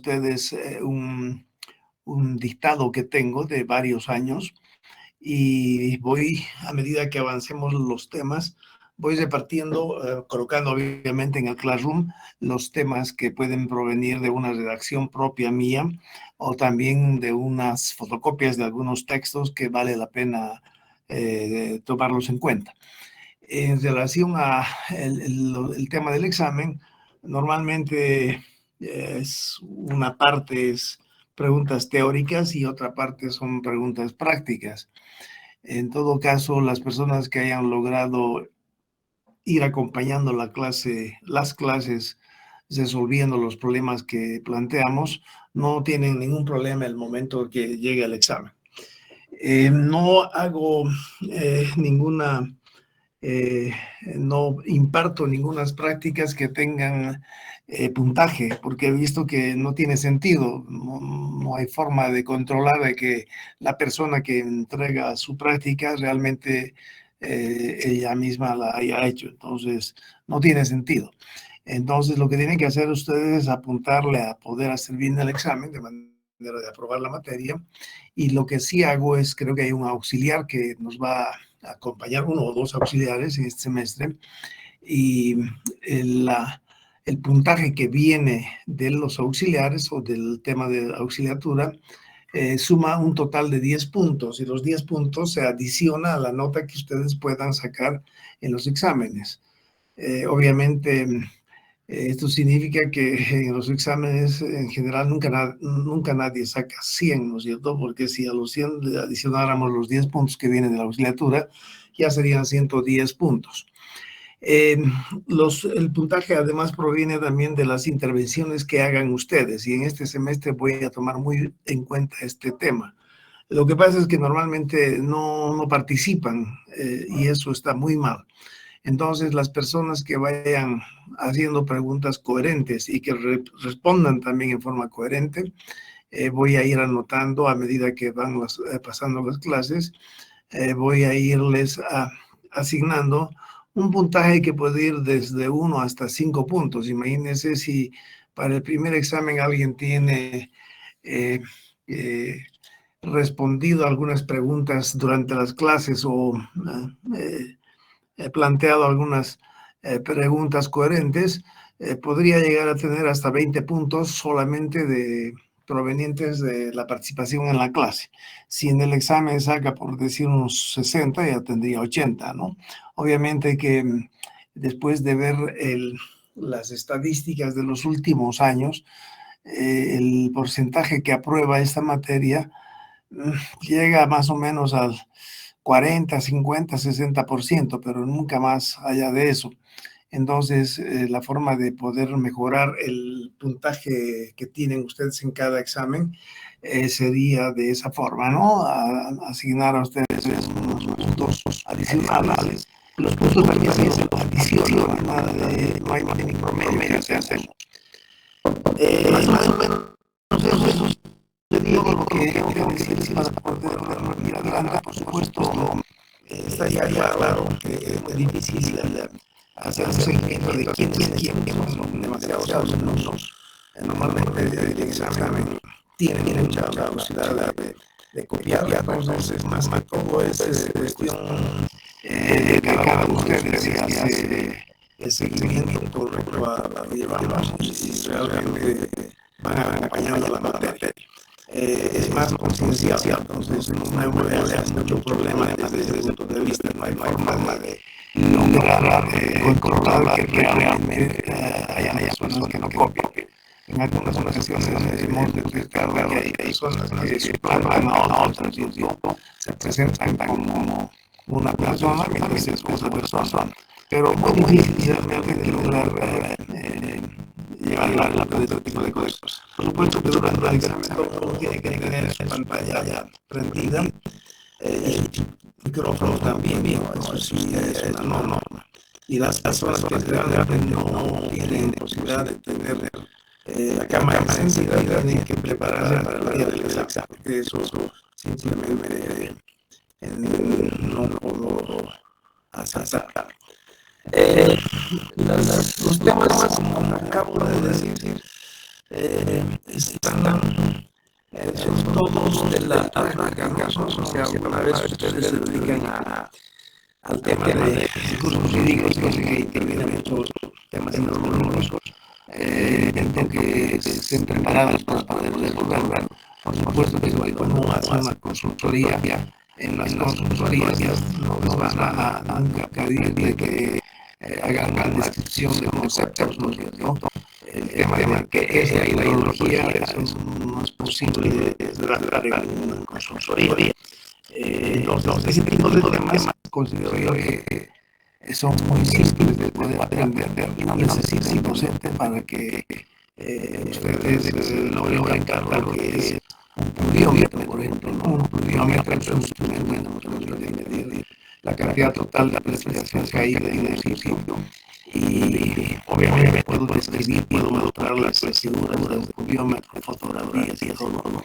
ustedes un dictado que tengo de varios años y voy, a medida que avancemos los temas, voy repartiendo, colocando obviamente en el Classroom los temas que pueden provenir de una redacción propia mía o también de unas fotocopias de algunos textos que vale la pena tomarlos en cuenta. En relación a el tema del examen, normalmente es una parte es preguntas teóricas y otra parte son preguntas prácticas. En todo caso, las personas que hayan logrado ir acompañando las clases, resolviendo los problemas que planteamos, no tienen ningún problema el momento que llegue el examen. No hago no imparto ninguna prácticas que tengan puntaje, porque he visto que no tiene sentido, no hay forma de controlar de que la persona que entrega su práctica realmente ella misma la haya hecho, entonces no tiene sentido. Entonces lo que tienen que hacer ustedes es apuntarle a poder hacer bien el examen de manera de aprobar la materia, y lo que sí hago es, creo que hay un auxiliar que nos va a acompañar, uno o dos auxiliares en este semestre, y el puntaje que viene de los auxiliares o del tema de auxiliatura suma un total de 10 puntos y los 10 puntos se adiciona a la nota que ustedes puedan sacar en los exámenes. Obviamente, esto significa que en los exámenes en general nunca nadie saca 100, ¿no es cierto? Porque si a los 100 le adicionáramos los 10 puntos que vienen de la auxiliatura, ya serían 110 puntos. El puntaje además proviene también de las intervenciones que hagan ustedes, y en este semestre voy a tomar muy en cuenta este tema. Lo que pasa es que normalmente no participan y eso está muy mal. Entonces, las personas que vayan haciendo preguntas coherentes y que respondan también en forma coherente, voy a ir anotando a medida que van pasando las clases, voy a irles asignando un puntaje que puede ir desde 1 hasta 5 puntos. Imagínense si para el primer examen alguien tiene respondido algunas preguntas durante las clases o he planteado algunas preguntas coherentes, podría llegar a tener hasta 20 puntos solamente provenientes de la participación en la clase. Si en el examen saca, por decir, unos 60, ya tendría 80, ¿no? Obviamente que después de ver las estadísticas de los últimos años, el porcentaje que aprueba esta materia llega más o menos al 40, 50, 60%, pero nunca más allá de eso. Entonces, la forma de poder mejorar el puntaje que tienen ustedes en cada examen sería de esa forma, ¿no? Asignar a ustedes unos puntos adicionales. Los puntos también se adicionan, no hay ningún promedio que se hace. Más o menos eso sería lo que creo que sí para poder ir adelante. Por supuesto, estaría claro que es difícil hacer un seguimiento de quién es quién, que son demasiados alumnos. Normalmente el examen tiene mucha posibilidad de copiar, entonces más que todo es cuestión de cada uno de ustedes si hace el seguimiento correcto a lo que llevamos y si realmente van acompañando la materia. Es más conciencial, entonces no hay mucho problema desde ese punto de vista, no hay forma de lograr controlar que realmente haya personas que no copian. En algunas ocasiones hemos detectado que hay personas que suplantan a otras y se presentan como una persona mientras es otra persona. Pero muy difícil realmente lograr llevar de este tipo de cosas. Por supuesto que durante el examen uno tiene que tener su pantalla ya prendida y el micrófono también, eso sí es una norma. Y las personas que realmente no tienen posibilidad de tener la cámara encendida tienen que prepararse para el día del examen, porque eso simplemente no puedo hacer. Los temas, como acabo de decir, están son todos de la práctica, ¿no? O sea, una vez ustedes se dedican al tema de discursos jurídicos, que vienen muchos temas económicos, intento que estén preparados para poder resolverlo. Por supuesto que cuando uno hace una consultoría, en las consultorías no les van a nunca pedir que hagan una descripción de conceptos, ¿no? El tema de qué es la ideología no es posible tratar en una consultoría. Entonces, ese tipo de temas considero yo que son muy simples de poder aprender y no necesitan un docente para que ustedes logren captar lo que es un pluviómetro, por ejemplo, ¿no? Un pluviómetro es un instrumento que nos permite medir la cantidad total de precipitación caída en un sitio. Y obviamente puedo describir, puedo mostrar las figuras de un pluviómetro, fotografías y todo, ¿no?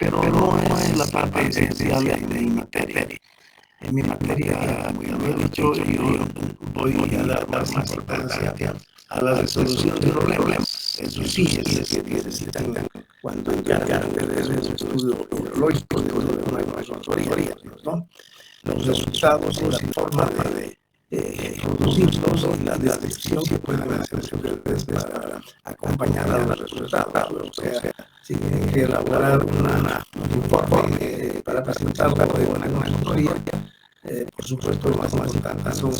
Pero no es la parte esencial de mi materia. En mi materia, como ya lo he dicho, yo voy a dar más importancia a la resolución de problemas. Eso sí, es que necesitan cuando encargan de un estudio hidrológico de una consultoría, ¿no? Los resultados y la forma de producirlos y la descripción que pueden hacer ustedes para acompañar a los resultados. O sea, si tienen que elaborar un informe para presentarlo de una consultoría, por supuesto, lo más importante son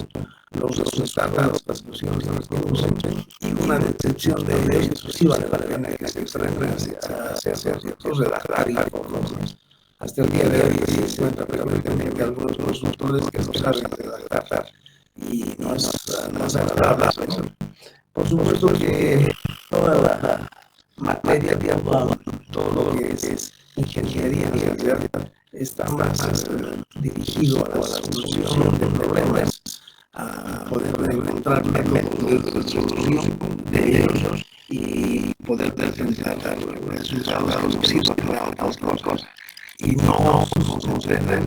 los resultados, las soluciones que producen y una descripción de ellos exclusiva de la pena que se referencia a ciertos redactar informes. Hasta el día de hoy se encuentra frecuentemente algunos consultores que no saben redactar y no es agradable eso. Por supuesto que toda la materia, todo lo que es ingeniería en realidad está más dirigido a la solución de problemas, a poder encontrar métodos de resolución de ellos y poder presentar resultados que nos sirvan para otras cosas. Y no se concentran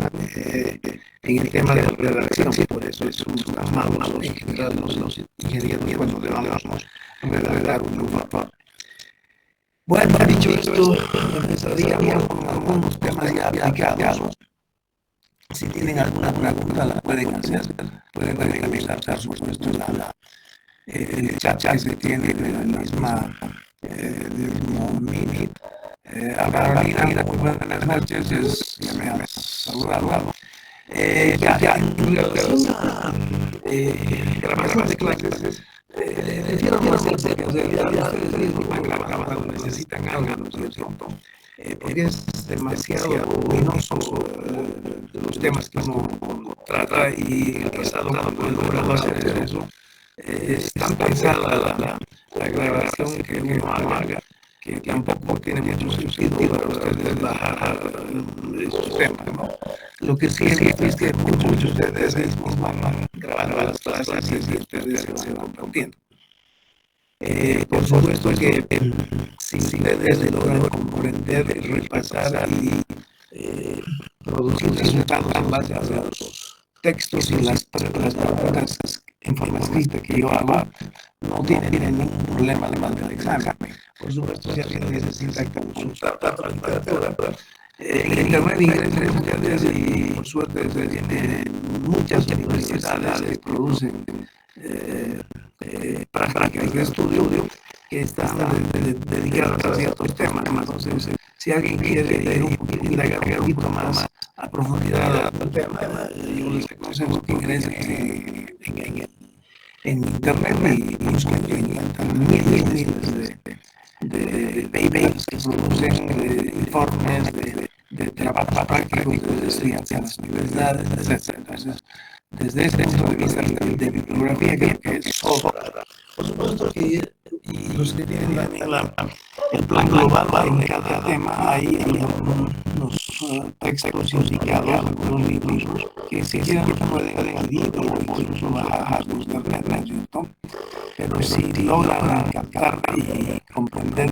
en el tema de la redacción, por eso son malos en general los ingenieros cuando debamos redactar un informe. Bueno, dicho esto, empezaríamos con algunos temas ya aplicados. Si tienen alguna pregunta, la pueden hacer. Pueden también lanzar sus cuestiones en el chat que se tiene en la misma Meet. A Carolina, muy buenas noches, ya me han saludado. Ya, en relación a grabación de clases, prefiero no hacer porque ya ustedes mismos van grabando cuando necesitan algo, ¿no es cierto? Porque es demasiado luminoso los temas que uno trata y en el pasado cuando he logrado hacer eso, es tan pesada la grabación que uno haga que tampoco tiene mucho sentido para ustedes bajar esos temas, ¿no? Lo que sí es que muchos de ustedes mismos van grabando las clases y ustedes se van compartiendo. Por supuesto que si ustedes logran comprender, repasar y producir resultados en base a los textos y las preguntas en forma escrita que yo hago, no tienen ningún problema de mandar el examen. Por supuesto, si alguien necesita consultar la literatura, en internet y por suerte se tiene muchas universidades que producen prácticas de estudio que están dedicadas a ciertos temas. Entonces, si alguien quiere indagar un poquito más a profundidad al tema, yo les aconsejo que ingresen en internet y busquen miles de papers que producen informes de trabajo práctico de estudiantes en las universidades, etc. Entonces, desde ese punto de vista de bibliografía, creo que es sobra. Por supuesto que y los que tienen el plan global en cada tema, hay algunos textos indicados, algunos libros que si quieren pueden adquirir o incluso bajar de internet, ¿cierto? Pero si logran captar y comprender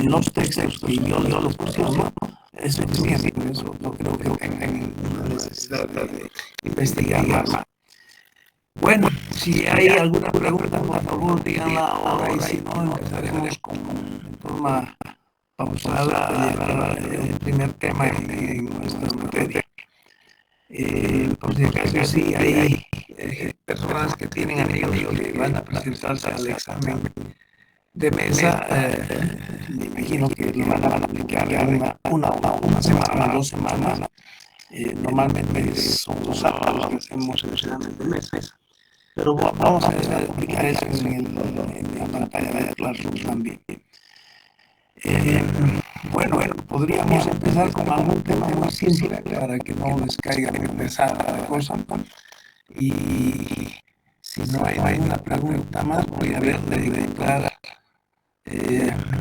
los textos que yo les proporciono, es suficiente. Por eso no creo que tengan una necesidad de investigar más. Bueno, si hay alguna pregunta, por favor, díganla ahora y si no, empezaremos con forma pausada para llevar el primer tema en nuestra materia. Por si acaso, sí hay personas que tienen amigos que van a presentarse al examen de mesa, me imagino que lo van a aplicar en una semana, 2 semanas. Normalmente son los sábados que hacemos el examen de mesa. Pero vamos a aplicar eso en la pantalla de Classroom también. Bueno, podríamos empezar con algún tema muy simple para que no les caiga muy pesada la cosa. Y si no hay ninguna pregunta más, voy a ver de encontrar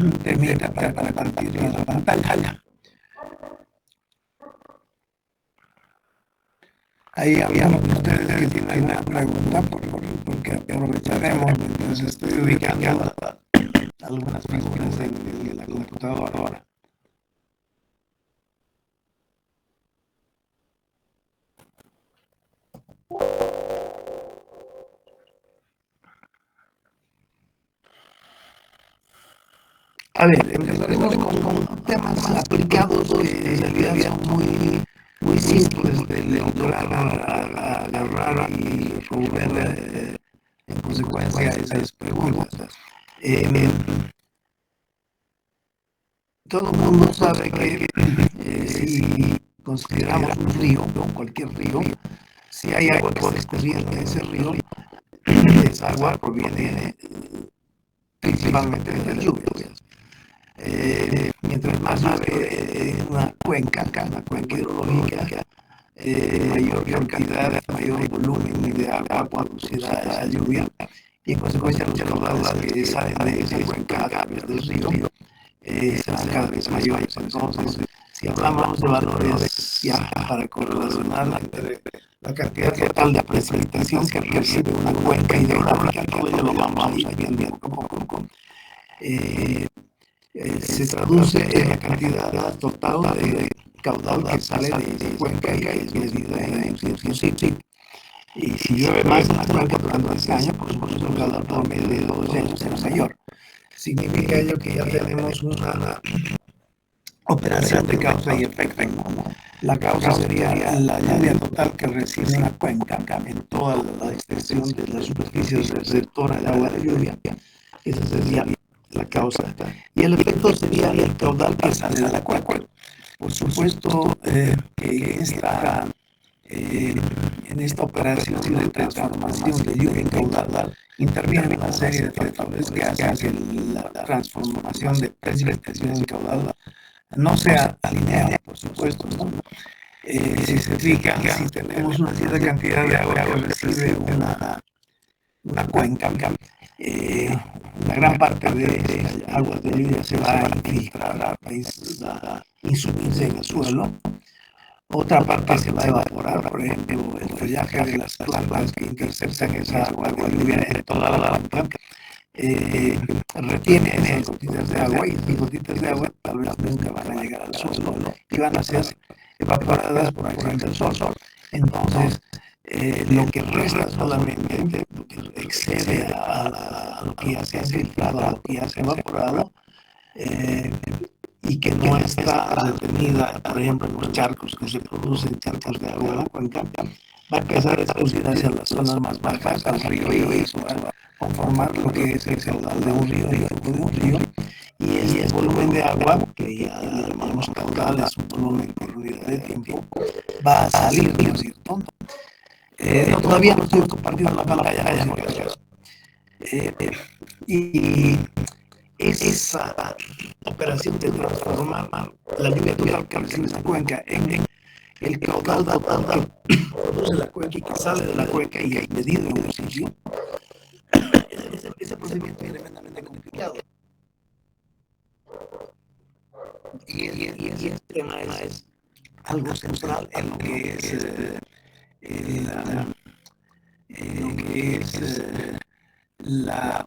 un temita para compartir en la pantalla. Ahí había ustedes que tienen alguna pregunta, porque aprovecharemos mientras estoy ubicando algunas figuras en la computadora ahora. A ver, empezaremos con temas aplicados que en realidad son muy simples de lograr agarrar y resolver en consecuencia esas preguntas. Todo el mundo sabe que si consideramos un río, cualquier río, si hay agua que está corriendo en ese río, esa agua proviene principalmente de las lluvias. Mientras más llueve una cuenca hidrológica, mayor cantidad, mayor volumen de agua producirá esa lluvia, y en consecuencia los caudales que salen de esa cuenca a través del río serán cada vez mayores. Entonces, si hablamos de valores ya para correlacionar entre la cantidad total de precipitación que recibe una cuenca hidrológica, todo ello lo vamos a ir viendo poco a poco, se traduce en la cantidad total de caudal que sale de esa cuenca y es medida en cierto sitio. Y si llueve más en la cuenca durante ese año, por supuesto el caudal promedio de 2 años será mayor. Significa ello que ya tenemos una operación de causa y efecto. La causa sería la lluvia total que recibe una cuenca en toda la extensión de la superficie receptora de agua de lluvia. Esa sería la causa. Y el efecto sería el caudal que sale de la cuenca. Por supuesto que en esta operación de transformación de lluvia en caudal intervienen una serie de factores que hacen que la transformación de precipitación en caudal no sea alineada, por supuesto, ¿no? Si se fijan, si tenemos una cierta cantidad de agua que recibe una cuenca, una gran parte de las aguas de lluvia se va a infiltrar, a insumirse en el suelo. Otra parte se va a evaporar, por ejemplo, el follaje de las plantas que interceptan esa agua de lluvia en toda la planta. Retienen esas gotitas de agua, y esas gotitas de agua tal vez nunca van a llegar al suelo y van a ser evaporadas por acción del sol. Entonces, lo que resta solamente, lo que excede a lo que ya se ha filtrado, a lo que ya se ha evaporado, y que no está retenida, por ejemplo, en los charcos que se producen, charcos de agua en la cuenca, va a empezar a escurrir hacia las zonas más bajas del río, y eso va a conformar lo que es el caudal de un río, el flujo de un río, y este volumen de agua, que ya llamamos caudal, es un volumen por unidad de tiempo, va a salir, ¿no es cierto? Todavía no estoy compartiendo la pantalla, por si acaso. Y esa operación de transformar la lluvia total que recibe esa cuenca en el caudal total que produce la cuenca y que sale de la cuenca y es medido en un sitio, ese procedimiento es tremendamente complicado. Y este tema es algo central en lo que es la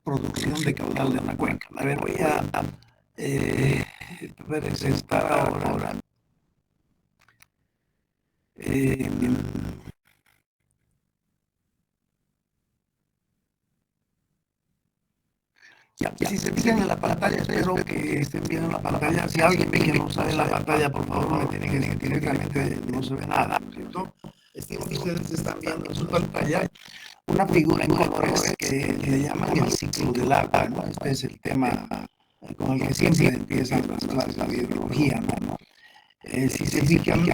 producción de caudal de una cuenca. A ver, voy a presentar ahora. Ya, si se fijan en la pantalla, espero que estén viendo la pantalla. Si alguien ve que no sale la pantalla, por favor, me tiene que decir directamente, no se ve nada, ¿cierto? Ustedes están viendo en su pantalla una figura en colores que le llaman el ciclo del agua, ¿no? Este es el tema con el que siempre empiezan las clases de biología, ¿no? Si se fijan,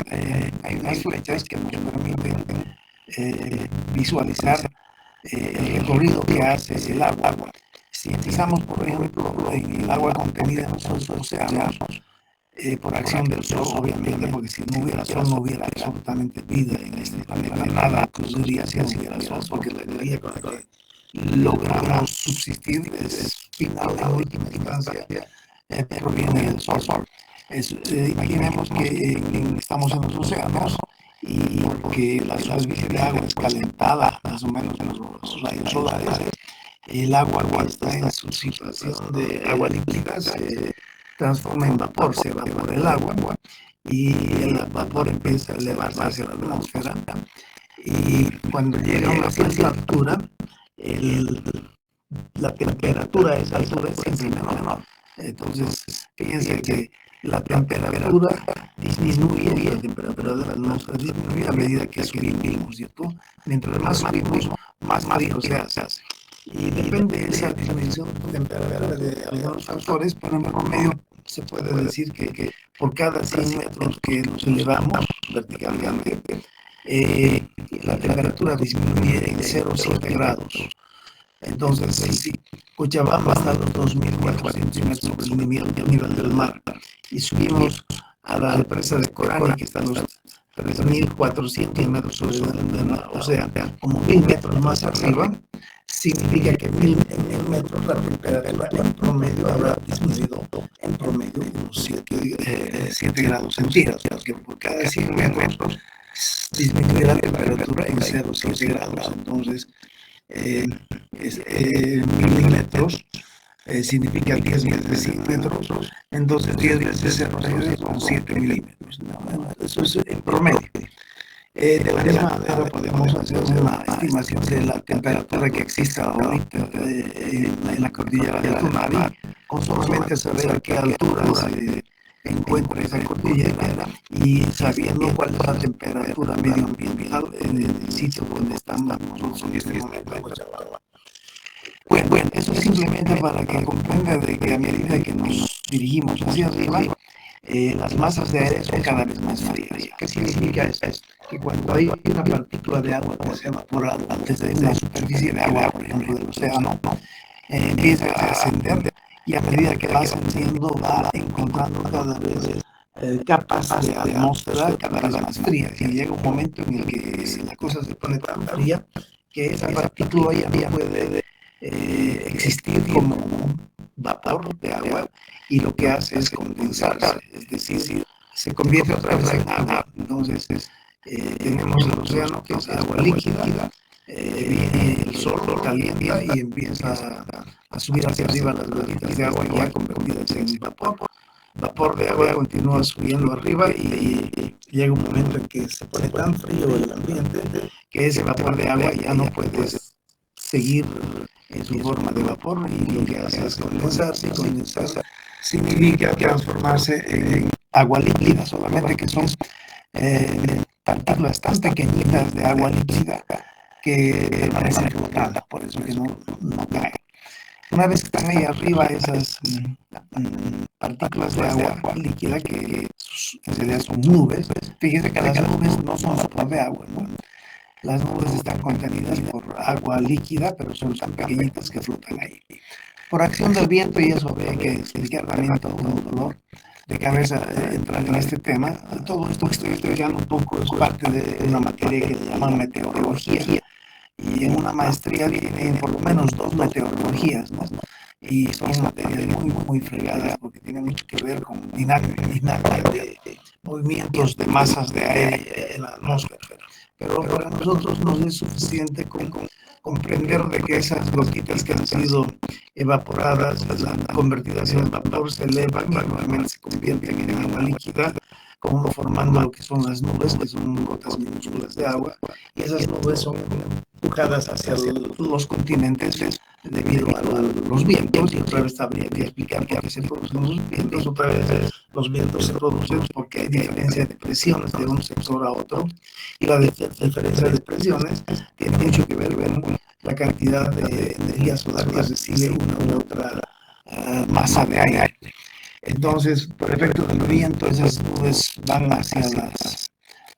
hay unas flechas que nos permiten visualizar el recorrido que hace el agua. Si empezamos, por ejemplo, en el agua contenida en los océanos, por acción del sol, obviamente, porque si no hubiera sol, no hubiera absolutamente vida en este planeta, nada ocurriría si no hubiera sol, porque la energía con la que logramos subsistir es final, en última instancia, proviene del sol. Imaginemos que estamos en los océanos y que la superficie de agua es calentada, más o menos en los rayos solares. El agua está en su situación de agua líquida, se transforma en vapor, se evapora el agua y el vapor empieza a elevarse hacia la atmósfera. Y cuando llega a una cierta altura, la temperatura a esa altura es siempre menor. Entonces, fíjense que la temperatura disminuye y la temperatura de la atmósfera disminuye a medida que subimos, ¿cierto? Mientras más subimos, más frío se hace. Y depende de esa disminución de temperatura de algunos factores, pero en promedio se puede decir que por cada 100 metros que nos elevamos verticalmente, la temperatura disminuye en 0,7 grados. Entonces, si Cochabamba está a los 2.400 metros del nivel del mar y subimos a la presa de Corani, que está a los 3.400 metros sobre el nivel del mar, o sea, como 1.000 metros más arriba, significa que 1.000 metros la temperatura en promedio habrá disminuido en promedio unos 7 grados centígrados, que por cada 100 metros disminuye la temperatura en 0,7 grados. Entonces, 1.000 metros significa 10 veces de 100 metros, entonces 10 veces 0,7 son 7 milímetros. Eso es en promedio. De la misma manera podemos hacer una estimación de la temperatura que existe ahorita en la cordillera de Tunari, con solamente saber a qué altura se encuentra esa cordillera y sabiendo cuál es la temperatura medioambiental en el sitio donde estamos nosotros en este momento en Cochabamba. Bueno, eso es simplemente para que comprenda de que a medida que nos dirigimos hacia arriba, las masas de aire son cada vez más frías. ¿Qué significa eso? Que cuando hay una partícula de agua que se evapora desde una superficie de agua, por ejemplo, del océano, empieza a ascender y a medida que va ascendiendo va encontrando cada vez capas de atmósfera cada vez más frías y llega un momento en el que la cosa se pone tan fría que esa partícula ya puede existir como un vapor de agua y lo que hace es condensarse, es decir, se convierte otra vez en agua. Entonces, tenemos el océano que es agua líquida, viene el sol, lo calienta y empieza a subir hacia arriba las gotitas de agua ya convertidas en vapor. Vapor de agua continúa subiendo arriba y llega un momento en que se pone tan frío el ambiente que ese vapor de agua ya no puede seguir en su forma de vapor y lo que hace es condensarse, y condensarse significa transformarse en agua líquida, solamente que son partículas tan pequeñitas de agua líquida que permanecen flotantes, por eso que no caen. Una vez que están ahí arriba esas partículas de agua líquida, que en realidad son nubes, fíjense que las nubes no son solo de agua, ¿no? Las nubes están contenidas por agua líquida, pero son tan pequeñitas que flotan ahí. Por acción del viento, y eso habría que explicar también todo un dolor de cabeza entrar en este tema. Todo esto que estoy explicando un poco es parte de una materia que se llama meteorología. Y en una maestría tienen por lo menos 2 meteorologías, ¿no? Y son materias muy fregadas porque tienen mucho que ver con dinámica de movimientos de masas de aire en la atmósfera. Pero para nosotros no es suficiente con comprender de que esas gotitas que han sido evaporadas, convertidas en vapor, se elevan y nuevamente se convierten en agua líquida, como formando lo que son las nubes, que son gotas minúsculas de agua, y esas nubes son empujadas hacia los continentes debido a los vientos, y otra vez habría que explicar por qué se producen los vientos. Otra vez los vientos se producen porque hay diferencia de presiones de un sector a otro, y la diferencia de presiones tiene mucho que ver con la cantidad de energía solar que recibe una u otra masa de aire. Entonces, por efecto del viento, esas nubes van hacia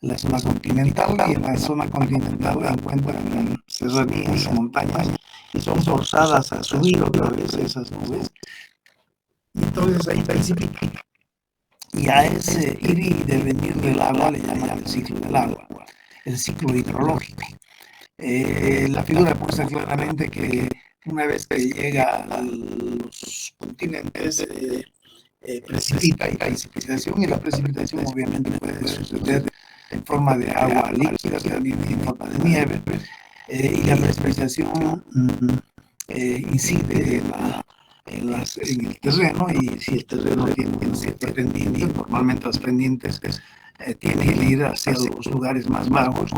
la zona continental, y en la zona continental encuentran serranías, montañas, y son forzadas a subir otra vez esas nubes, y entonces ahí precipitan. Y a ese ir y devenir del agua le llaman el ciclo del agua, el ciclo hidrológico. La figura muestra claramente que una vez que llega a los continentes, precipita, hay precipitación, y la precipitación obviamente puede suceder en forma de agua líquida, también en forma de nieve, y la precipitación incide en el terreno, y si el terreno tiene una cierta pendiente, normalmente las pendientes tienen que ir hacia los lugares más bajos,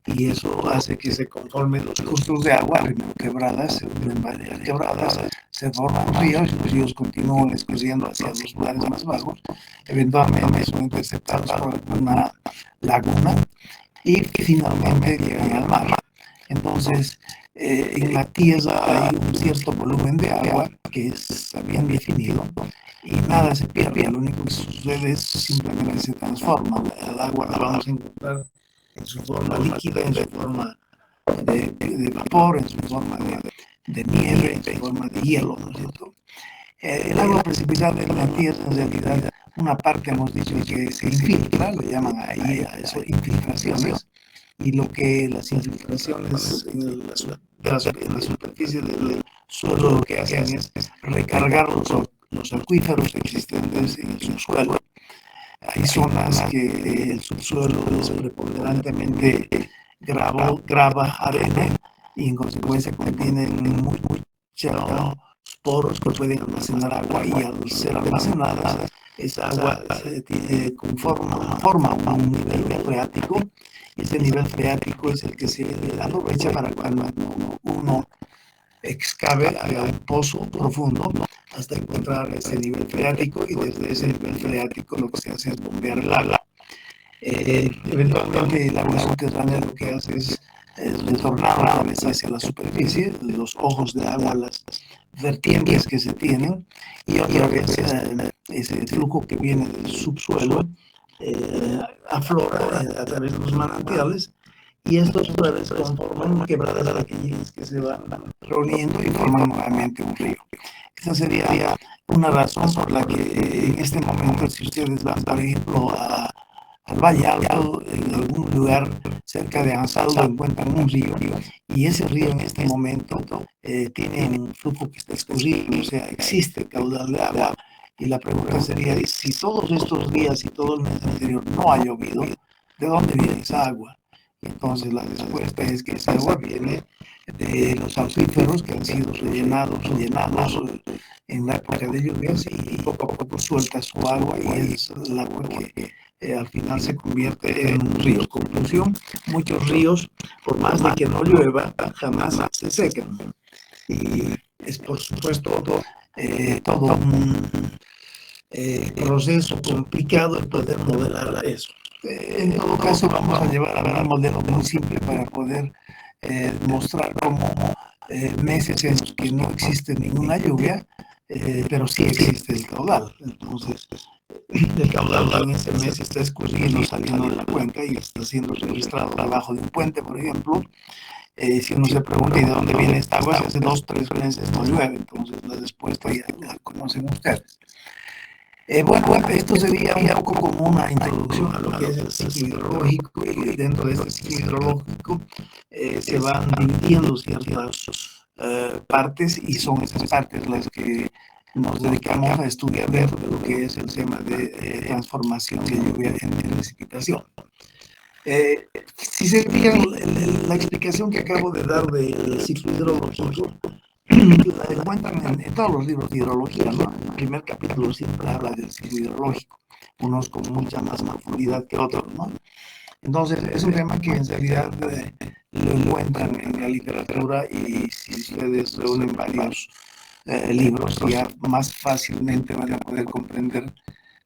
y eso hace que se conformen los cursos de agua, primero quebradas, en varias quebradas se forman ríos, y los ríos continúan escurriendo hacia los lugares más bajos, eventualmente son interceptados por una laguna, y finalmente llegan al mar. Entonces, en la Tierra hay un cierto volumen de agua que es bien definido, y nada se pierde. Lo único que sucede es simplemente se transforma. El agua la vamos a encontrar en su forma líquida, en su forma de vapor, en su forma de nieve, en su forma de hielo, ¿no es cierto? El agua precipitada en la Tierra, en realidad, una parte hemos dicho que se infiltra, le llaman ahí a eso infiltraciones, y lo que las infiltraciones en la superficie del suelo lo que hacen es recargar los acuíferos existentes en el subsuelo. Hay zonas que el subsuelo es preponderantemente grava, arena, y en consecuencia contienen muchos poros que pueden almacenar agua, y al ser almacenada, esa agua forma un nivel freático, y ese nivel freático es el que se aprovecha para cuando uno excave, haga un pozo profundo hasta encontrar ese nivel freático, y desde ese nivel freático lo que se hace es bombear el agua. Eventualmente el agua subterránea lo que hace es retornar otra vez hacia la superficie, los ojos de agua, las vertientes que se tienen, y otra vez ese flujo que viene del subsuelo aflora a través de los manantiales, y estos otra vez conforman quebradas pequeñas que se van reuniendo y forman nuevamente un río. Esa sería una razón por la que en este momento, si ustedes van, por ejemplo, al Valle Alto, en algún lugar cerca de Ansaldo, encuentran un río, y ese río en este momento tiene un flujo que está escurriendo, o sea, existe caudal de agua. Y la pregunta sería, si todos estos días y todo el mes anterior no ha llovido, ¿de dónde viene esa agua? Y entonces la respuesta es que esa agua viene de los acuíferos que han sido rellenados en la época de lluvias, y poco a poco suelta su agua, y es el agua que al final se convierte en un río. Conclusión: muchos ríos, por más de que no llueva, jamás se secan. Y es, por supuesto, todo un proceso complicado el poder modelar eso. En todo caso, vamos a llevar a ver un modelo muy simple para poder mostrar cómo meses en los que no existe ninguna lluvia, pero sí existe el caudal. Entonces, el caudal en ese mes está escurriendo, saliendo de la cuenca, y está siendo registrado debajo de un puente, por ejemplo. Si uno se pregunta, ¿y de dónde viene esta agua? Si hace 2 o 3 meses no llueve. Entonces la respuesta ya la conocen ustedes. Bueno, esto sería un poco como una introducción a lo que es el ciclo hidrológico, y dentro de este ciclo hidrológico se van dividiendo ciertas partes, y son esas partes las que nos dedicamos a estudiar dentro de lo que es el tema de transformación de lluvia en precipitación. Si se fijan, la explicación que acabo de dar del ciclo hidrológico la encuentran en todos los libros de hidrología, ¿no? El primer capítulo siempre habla del ciclo hidrológico, unos con mucha más profundidad que otros, ¿no? Entonces, es un tema que en realidad lo encuentran en la literatura, y si ustedes reúnen varios libros, ya más fácilmente van a poder comprender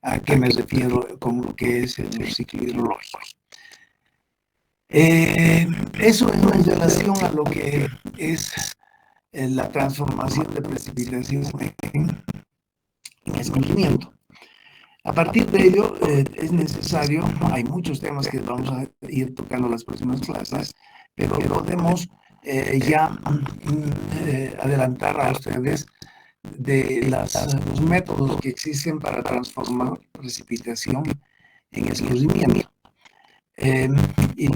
a qué me refiero con lo que es el ciclo hidrológico. Eso en relación a lo que es la transformación de precipitación en escurrimiento. A partir de ello, es necesario, hay muchos temas que vamos a ir tocando en las próximas clases, pero podemos ya adelantar a ustedes de los métodos que existen para transformar precipitación en escurrimiento. Y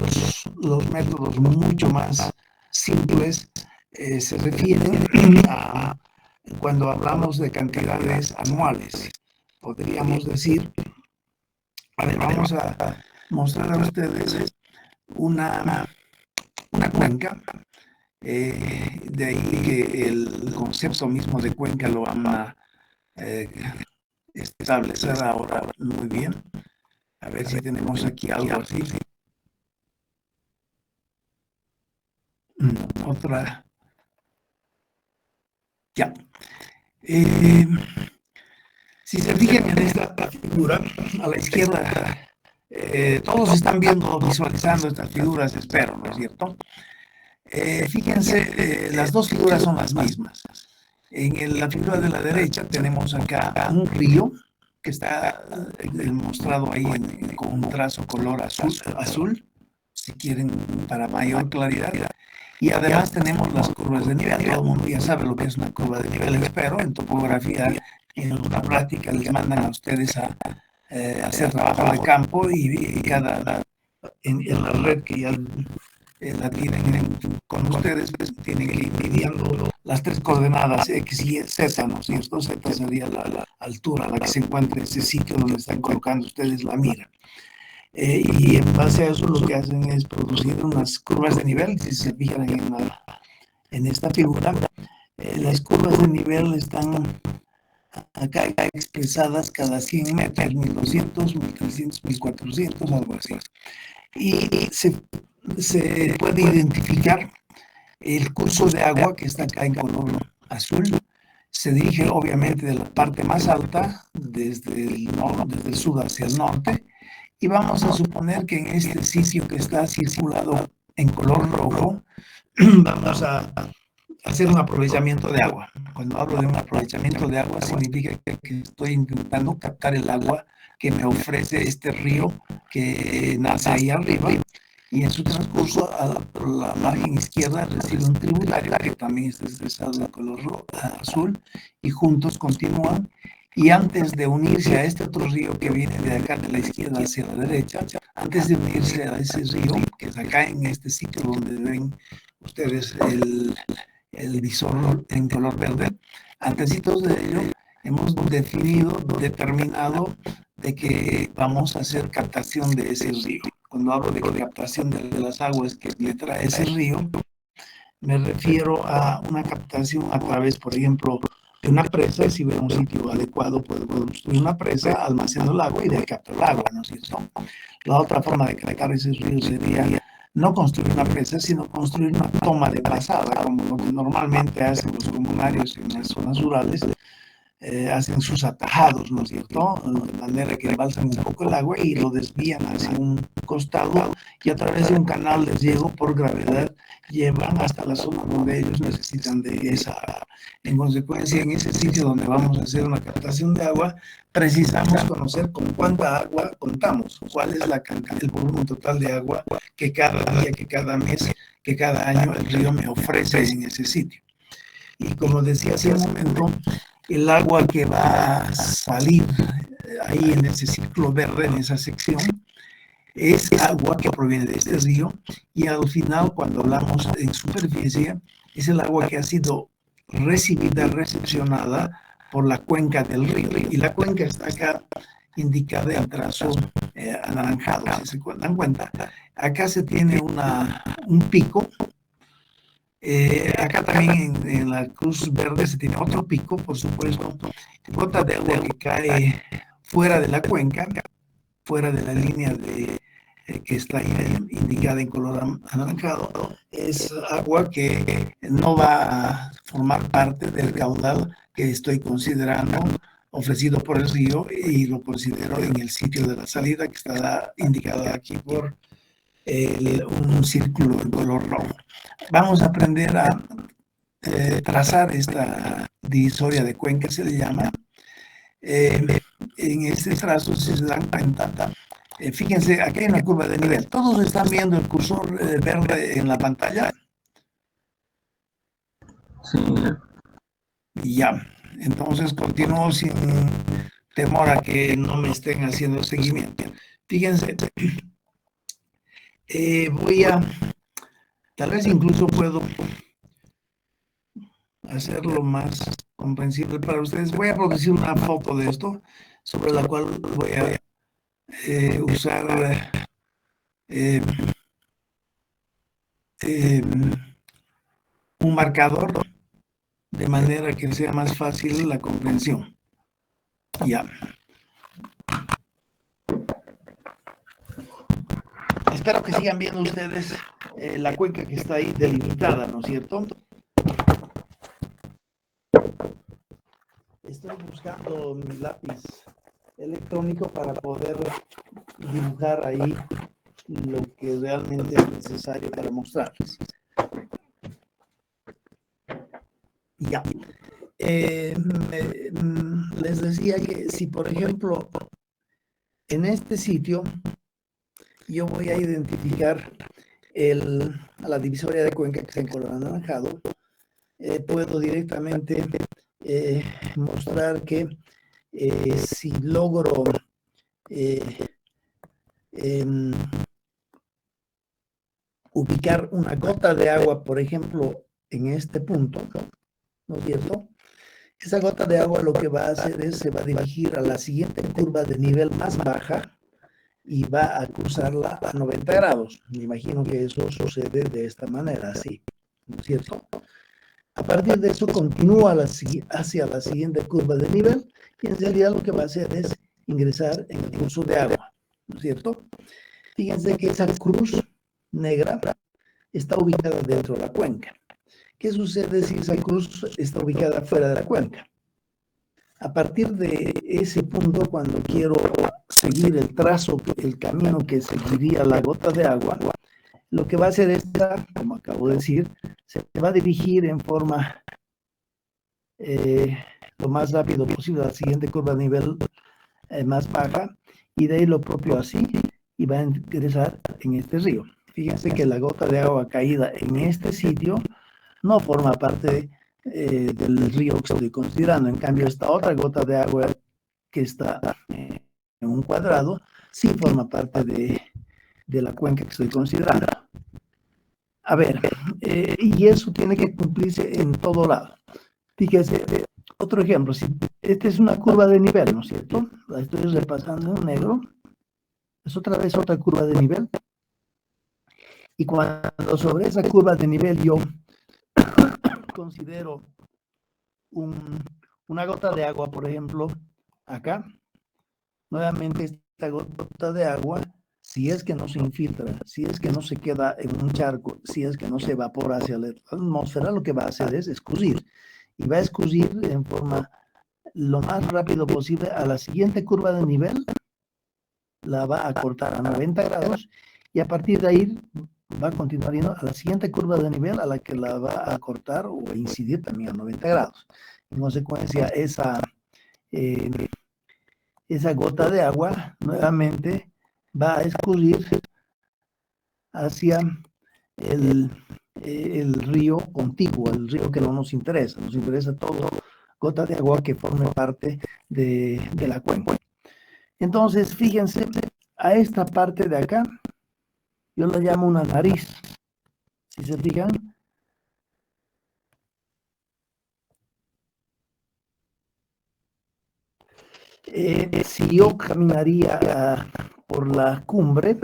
los métodos mucho más simples se refieren a cuando hablamos de cantidades anuales. Podríamos decir, a ver, vamos a mostrar a ustedes una cuenca, de ahí que el concepto mismo de cuenca lo van a establecer ahora muy bien. A ver si tenemos aquí algo así. Otra. Ya. Si se fijan en esta figura, a la izquierda, todos están viendo, visualizando estas figuras, espero, ¿no es cierto? Fíjense, las dos figuras son las mismas. En la figura de la derecha tenemos acá un río que está mostrado ahí con un trazo color azul, si quieren, para mayor claridad. Y además tenemos las curvas de nivel. Todo el mundo ya sabe lo que es una curva de nivel, espero. En topografía, en una práctica, les mandan a ustedes a hacer trabajo de campo, y en la red que ya la tienen con ustedes, pues, tienen que ir midiendo las tres coordenadas X, Y, Z, ¿no es cierto? Z sería la altura a la que se encuentra ese sitio donde están colocando ustedes la mira. Y en base a eso lo que hacen es producir unas curvas de nivel. Si se fijan en esta figura, las curvas de nivel están acá expresadas cada 100 metros, 1200, 1300, 1400, algo así. Y se puede identificar el curso de agua que está acá en color azul. Se dirige obviamente de la parte más alta, desde el sur hacia el norte, y vamos a suponer que en este sitio que está circulado en color rojo, vamos a hacer un aprovechamiento de agua. Cuando hablo de un aprovechamiento de agua, significa que estoy intentando captar el agua que me ofrece este río que nace ahí arriba, y en su transcurso a la margen izquierda recibe un tributario que también está expresado de color azul, y juntos continúan. Y antes de unirse a este otro río que viene de acá de la izquierda hacia la derecha, antes de unirse a ese río que es acá en este sitio donde ven ustedes el visor en color verde, antesitos de ello hemos determinado de que vamos a hacer captación de ese río. Cuando hablo de captación de las aguas que le trae ese río, me refiero a una captación a través, por ejemplo, de una presa. Si veo un sitio adecuado, puedo construir una presa, almaceno el agua y de ahí capto el agua, ¿no es cierto? La otra forma de captar ese río sería no construir una presa, sino construir una toma de pasada, como lo que normalmente hacen los comunarios en las zonas rurales. Hacen sus atajados, ¿no es cierto? De manera que embalsan un poco el agua y lo desvían hacia un costado, y a través de un canal de riego por gravedad llevan hasta la zona donde ellos necesitan de esa agua. En consecuencia, en ese sitio donde vamos a hacer una captación de agua, precisamos conocer con cuánta agua contamos, cuál es el volumen total de agua que cada día, que cada mes, que cada año el río me ofrece en ese sitio. Y como decía hace un momento, el agua que va a salir ahí en ese ciclo verde, en esa sección, es agua que proviene de este río, y al final, cuando hablamos en superficie, es el agua que ha sido recepcionada por la cuenca del río. Y la cuenca está acá indicada en trazo anaranjado, si se dan cuenta. Acá se tiene un pico. Acá también en la cruz verde se tiene otro pico, por supuesto, gota de agua que cae fuera de la cuenca, fuera de la línea de que está ahí indicada en color anaranjado, es agua que no va a formar parte del caudal que estoy considerando ofrecido por el río, y lo considero en el sitio de la salida, que está indicado aquí por un círculo en color rojo. Vamos a aprender a trazar esta divisoria de cuenca, se le llama. En este trazo, si se dan cuenta, fíjense, aquí hay una curva de nivel. Todos están viendo el cursor verde en la pantalla. Sí. Ya, entonces continúo sin temor a que no me estén haciendo seguimiento. Fíjense, tal vez incluso puedo hacerlo más comprensible para ustedes. Voy a producir una foto de esto, sobre la cual voy a usar un marcador, de manera que sea más fácil la comprensión. Ya. Espero que sigan viendo ustedes la cuenca que está ahí delimitada, ¿no es cierto? Estoy buscando mi lápiz electrónico para poder dibujar ahí lo que realmente es necesario para mostrarles. Ya. Les decía que si, por ejemplo, en este sitio yo voy a identificar a la divisoria de cuenca que está en color anaranjado, puedo directamente mostrar que si logro ubicar una gota de agua, por ejemplo, en este punto, ¿no es cierto? Esa gota de agua lo que va a hacer es, se va a dirigir a la siguiente curva de nivel más baja y va a cruzarla a 90 grados. Me imagino que eso sucede de esta manera, así, ¿no es cierto? A partir de eso continúa hacia la siguiente curva de nivel, y en realidad lo que va a hacer es ingresar en el curso de agua, ¿no es cierto? Fíjense que esa cruz negra está ubicada dentro de la cuenca. ¿Qué sucede si esa cruz está ubicada fuera de la cuenca? A partir de ese punto, cuando quiero seguir el trazo, el camino que seguiría la gota de agua, lo que va a hacer es, como acabo de decir, se va a dirigir en forma lo más rápido posible a la siguiente curva de nivel más baja, y de ahí lo propio así, y va a ingresar en este río. Fíjense que la gota de agua caída en este sitio no forma parte del río que estoy considerando. En cambio, esta otra gota de agua que está en un cuadrado sí forma parte de la cuenca que estoy considerando. A ver, y eso tiene que cumplirse en todo lado. Fíjese, otro ejemplo, si esta es una curva de nivel, ¿no es cierto? La estoy repasando en negro. Es otra vez otra curva de nivel. Y cuando sobre esa curva de nivel yo considero una gota de agua, por ejemplo, acá, nuevamente esta gota de agua, si es que no se infiltra, si es que no se queda en un charco, si es que no se evapora hacia la atmósfera, lo que va a hacer es escurrir. Y va a escurrir en forma lo más rápido posible a la siguiente curva de nivel, la va a cortar a 90 grados, y a partir de ahí va a continuar yendo a la siguiente curva de nivel, a la que la va a cortar o a incidir también a 90 grados. En consecuencia, esa gota de agua nuevamente va a escurrir hacia el río contiguo, el río que no nos interesa. Nos interesa todo gota de agua que forme parte de la cuenca. Entonces, fíjense, a esta parte de acá, yo la llamo una nariz. Si se fijan, si yo caminaría por la cumbre,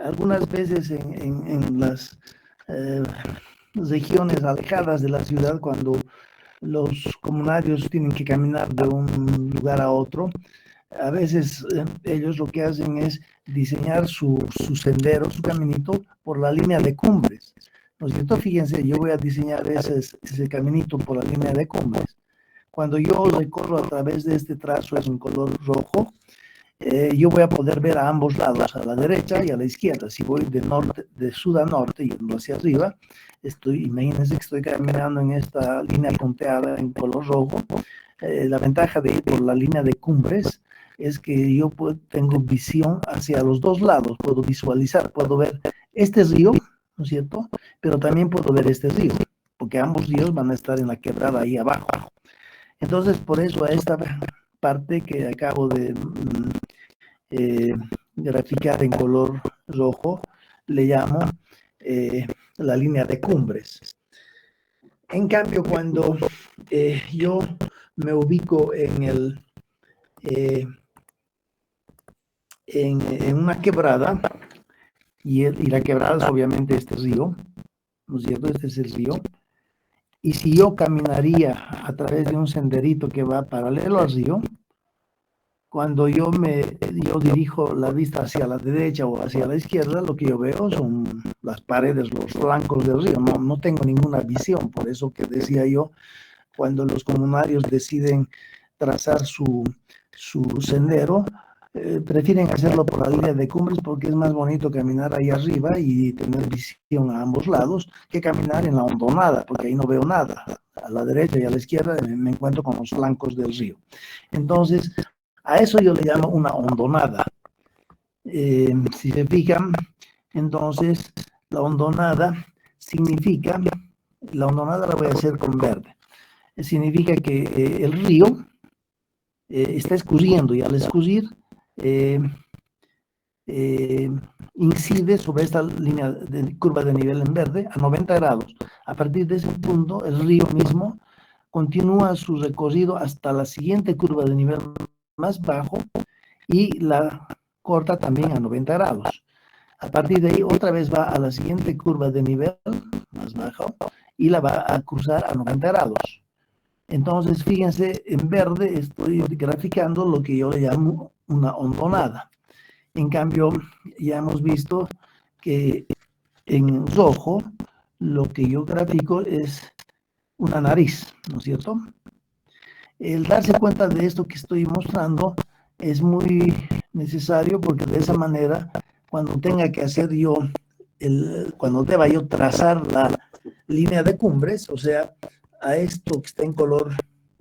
algunas veces en las regiones alejadas de la ciudad, cuando los comunarios tienen que caminar de un lugar a otro, a veces ellos lo que hacen es diseñar su sendero, su caminito, por la línea de cumbres. ¿No es cierto? Fíjense, yo voy a diseñar ese caminito por la línea de cumbres. Cuando yo recorro a través de este trazo, es un color rojo, yo voy a poder ver a ambos lados, a la derecha y a la izquierda. Si voy de sur a norte, yendo hacia arriba, imagínense que estoy caminando en esta línea punteada en color rojo. La ventaja de ir por la línea de cumbres es que yo tengo visión hacia los dos lados, puedo visualizar, puedo ver este río, ¿no es cierto? Pero también puedo ver este río, porque ambos ríos van a estar en la quebrada ahí abajo. Entonces, por eso a esta parte que acabo de graficar en color rojo, le llamo la línea de cumbres. En cambio, cuando yo me ubico en una quebrada, y la quebrada es obviamente este río, ¿no es cierto? Este es el río. Y si yo caminaría a través de un senderito que va paralelo al río, cuando yo dirijo la vista hacia la derecha o hacia la izquierda, lo que yo veo son las paredes, los flancos del río. No tengo ninguna visión. Por eso que decía yo, cuando los comunarios deciden trazar su sendero, prefieren hacerlo por la línea de cumbres porque es más bonito caminar ahí arriba y tener visión a ambos lados que caminar en la hondonada, porque ahí no veo nada. A la derecha y a la izquierda me encuentro con los flancos del río. Entonces, a eso yo le llamo una hondonada. Si se fijan, entonces la hondonada la hondonada la voy a hacer con verde. Significa que el río está escurriendo y al escurrir incide sobre esta línea de curva de nivel en verde a 90 grados. A partir de ese punto, el río mismo continúa su recorrido hasta la siguiente curva de nivel más bajo y la corta también a 90 grados. A partir de ahí, otra vez va a la siguiente curva de nivel más bajo y la va a cruzar a 90 grados. Entonces, fíjense, en verde estoy graficando lo que yo le llamo una hondonada. En cambio, ya hemos visto que en rojo lo que yo grafico es una nariz, ¿no es cierto? El darse cuenta de esto que estoy mostrando es muy necesario porque de esa manera, cuando tenga que hacer yo, cuando deba yo trazar la línea de cumbres, o sea, a esto que está en color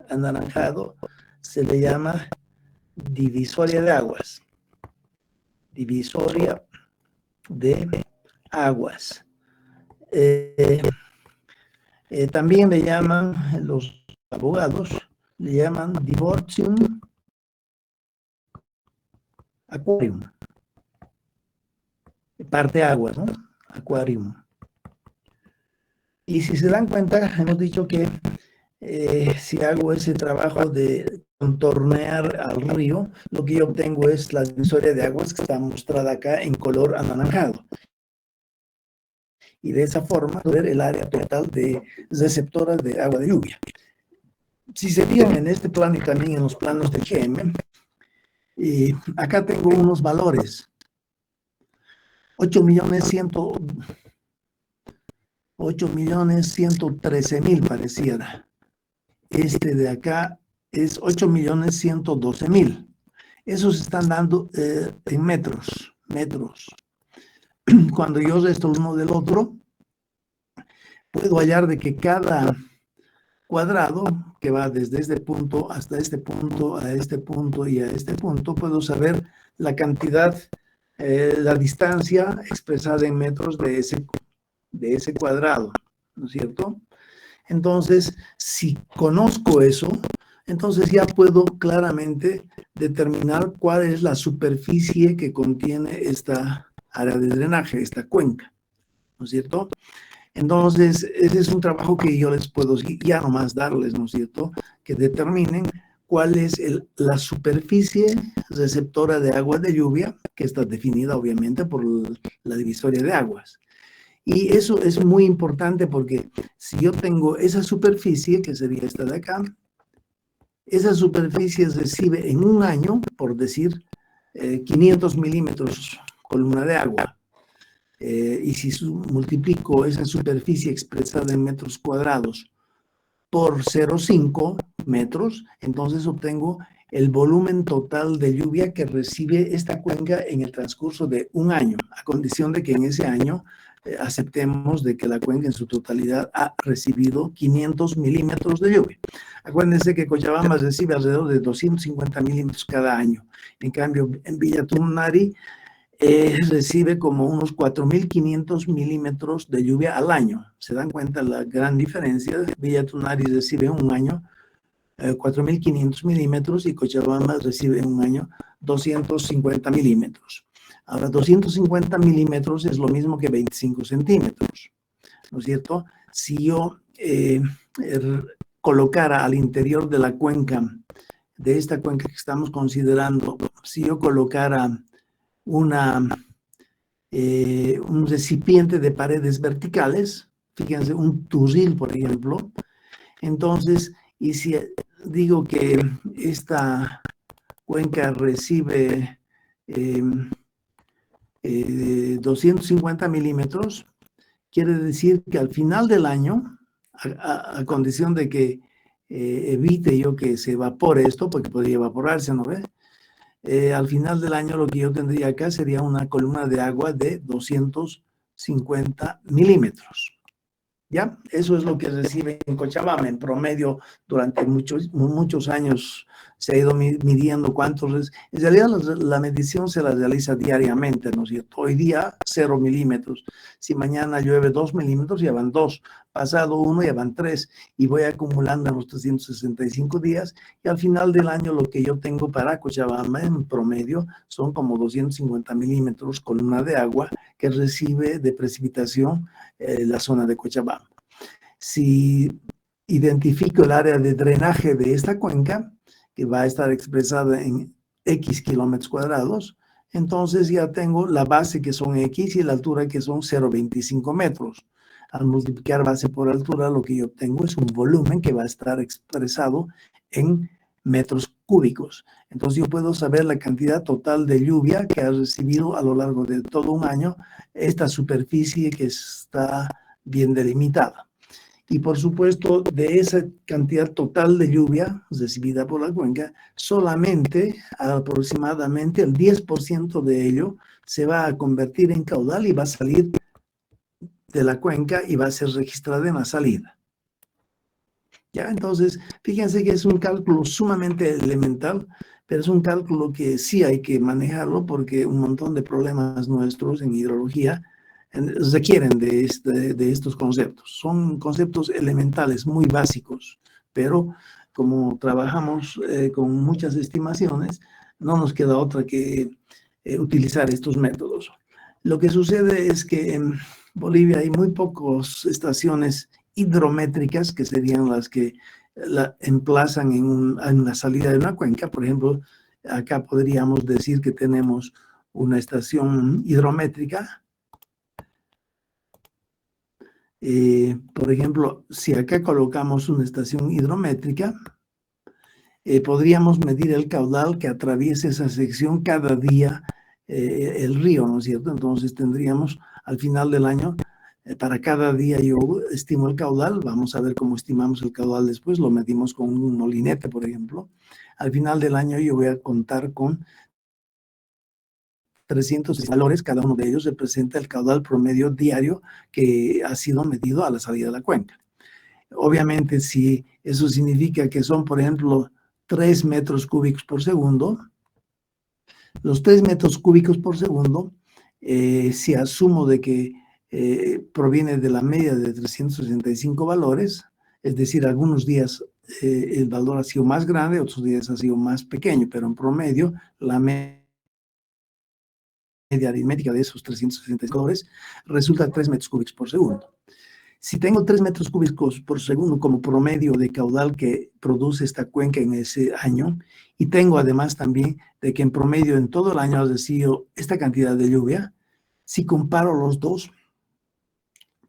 anaranjado, se le llama divisoria de aguas. Divisoria de aguas. También le llaman, los abogados, le llaman divortium aquarium. Parte aguas, ¿no? Aquarium. Y si se dan cuenta, hemos dicho que si hago ese trabajo de contornear al río, lo que yo obtengo es la divisoria de aguas que está mostrada acá en color anaranjado. Y de esa forma ver el área total de receptoras de agua de lluvia. Si se fijan en este plano y también en los planos de GM, acá tengo unos valores. 8.113.000 pareciera. Este de acá es 8.112.000. Esos se están dando en metros. Cuando yo resto uno del otro, puedo hallar de que cada cuadrado que va desde este punto hasta este punto, a este punto y a este punto, puedo saber la cantidad, la distancia expresada en metros de ese cuadrado, ¿no es cierto? Entonces, si conozco eso, entonces ya puedo claramente determinar cuál es la superficie que contiene esta área de drenaje, esta cuenca, ¿no es cierto? Entonces, ese es un trabajo que yo les puedo ya nomás darles, ¿no es cierto? Que determinen cuál es la superficie receptora de agua de lluvia, que está definida obviamente por la divisoria de aguas. Y eso es muy importante porque si yo tengo esa superficie, que sería esta de acá, esa superficie recibe en un año, por decir, 500 milímetros columna de agua. Y si multiplico esa superficie expresada en metros cuadrados por 0,5 metros, entonces obtengo el volumen total de lluvia que recibe esta cuenca en el transcurso de un año, a condición de que en ese año aceptemos de que la cuenca en su totalidad ha recibido 500 milímetros de lluvia. Acuérdense que Cochabamba recibe alrededor de 250 milímetros cada año. En cambio, en Villa Tunari recibe como unos 4.500 milímetros de lluvia al año. ¿Se dan cuenta la gran diferencia? Villa Tunari recibe en un año 4.500 milímetros y Cochabamba recibe en un año 250 milímetros. Ahora, 250 milímetros es lo mismo que 25 centímetros, ¿no es cierto? Si yo colocara al interior de la cuenca, de esta cuenca que estamos considerando, si yo colocara un recipiente de paredes verticales, fíjense, un turril, por ejemplo, entonces, y si digo que esta cuenca recibe 250 milímetros, quiere decir que al final del año, a condición de que evite yo que se evapore esto, porque podría evaporarse, ¿no ve? Al final del año lo que yo tendría acá sería una columna de agua de 250 milímetros. ¿Ya? Eso es lo que recibe en Cochabamba. En promedio, durante muchos años se ha ido midiendo cuántos. En realidad, la medición se la realiza diariamente, ¿no es cierto? Hoy día, 0 milímetros. Si mañana llueve 2 milímetros, ya van 2. Pasado 1, ya van 3. Y voy acumulando en los 365 días. Y al final del año, lo que yo tengo para Cochabamba, en promedio, son como 250 milímetros columna de agua que recibe de precipitación la zona de Cochabamba. Si identifico el área de drenaje de esta cuenca, que va a estar expresada en X kilómetros cuadrados, entonces ya tengo la base que son X y la altura que son 0,25 metros. Al multiplicar base por altura, lo que yo obtengo es un volumen que va a estar expresado en metros cúbicos. Entonces yo puedo saber la cantidad total de lluvia que ha recibido a lo largo de todo un año esta superficie que está bien delimitada. Y por supuesto, de esa cantidad total de lluvia recibida por la cuenca, solamente aproximadamente el 10% de ello se va a convertir en caudal y va a salir de la cuenca y va a ser registrada en la salida. ¿Ya? Entonces, fíjense que es un cálculo sumamente elemental, pero es un cálculo que sí hay que manejarlo porque un montón de problemas nuestros en hidrología requieren de estos conceptos. Son conceptos elementales, muy básicos, pero como trabajamos con muchas estimaciones, no nos queda otra que utilizar estos métodos. Lo que sucede es que en Bolivia hay muy pocas estaciones hidrométricas, que serían las que la emplazan en la salida de una cuenca. Por ejemplo, acá podríamos decir que tenemos una estación hidrométrica. Por ejemplo, si acá colocamos una estación hidrométrica, podríamos medir el caudal que atraviesa esa sección cada día el río, ¿no es cierto? Entonces tendríamos al final del año, para cada día yo estimo el caudal, vamos a ver cómo estimamos el caudal después, lo medimos con un molinete, por ejemplo. Al final del año yo voy a contar con 300 valores, cada uno de ellos representa el caudal promedio diario que ha sido medido a la salida de la cuenca. Obviamente, si eso significa que son, por ejemplo, 3 metros cúbicos por segundo, los 3 metros cúbicos por segundo, si asumo de que proviene de la media de 365 valores, es decir, algunos días el valor ha sido más grande, otros días ha sido más pequeño, pero en promedio la media aritmética de esos 365 valores resulta 3 metros cúbicos por segundo. Si tengo 3 metros cúbicos por segundo como promedio de caudal que produce esta cuenca en ese año, y tengo además también de que en promedio en todo el año ha recibido esta cantidad de lluvia, si comparo los dos,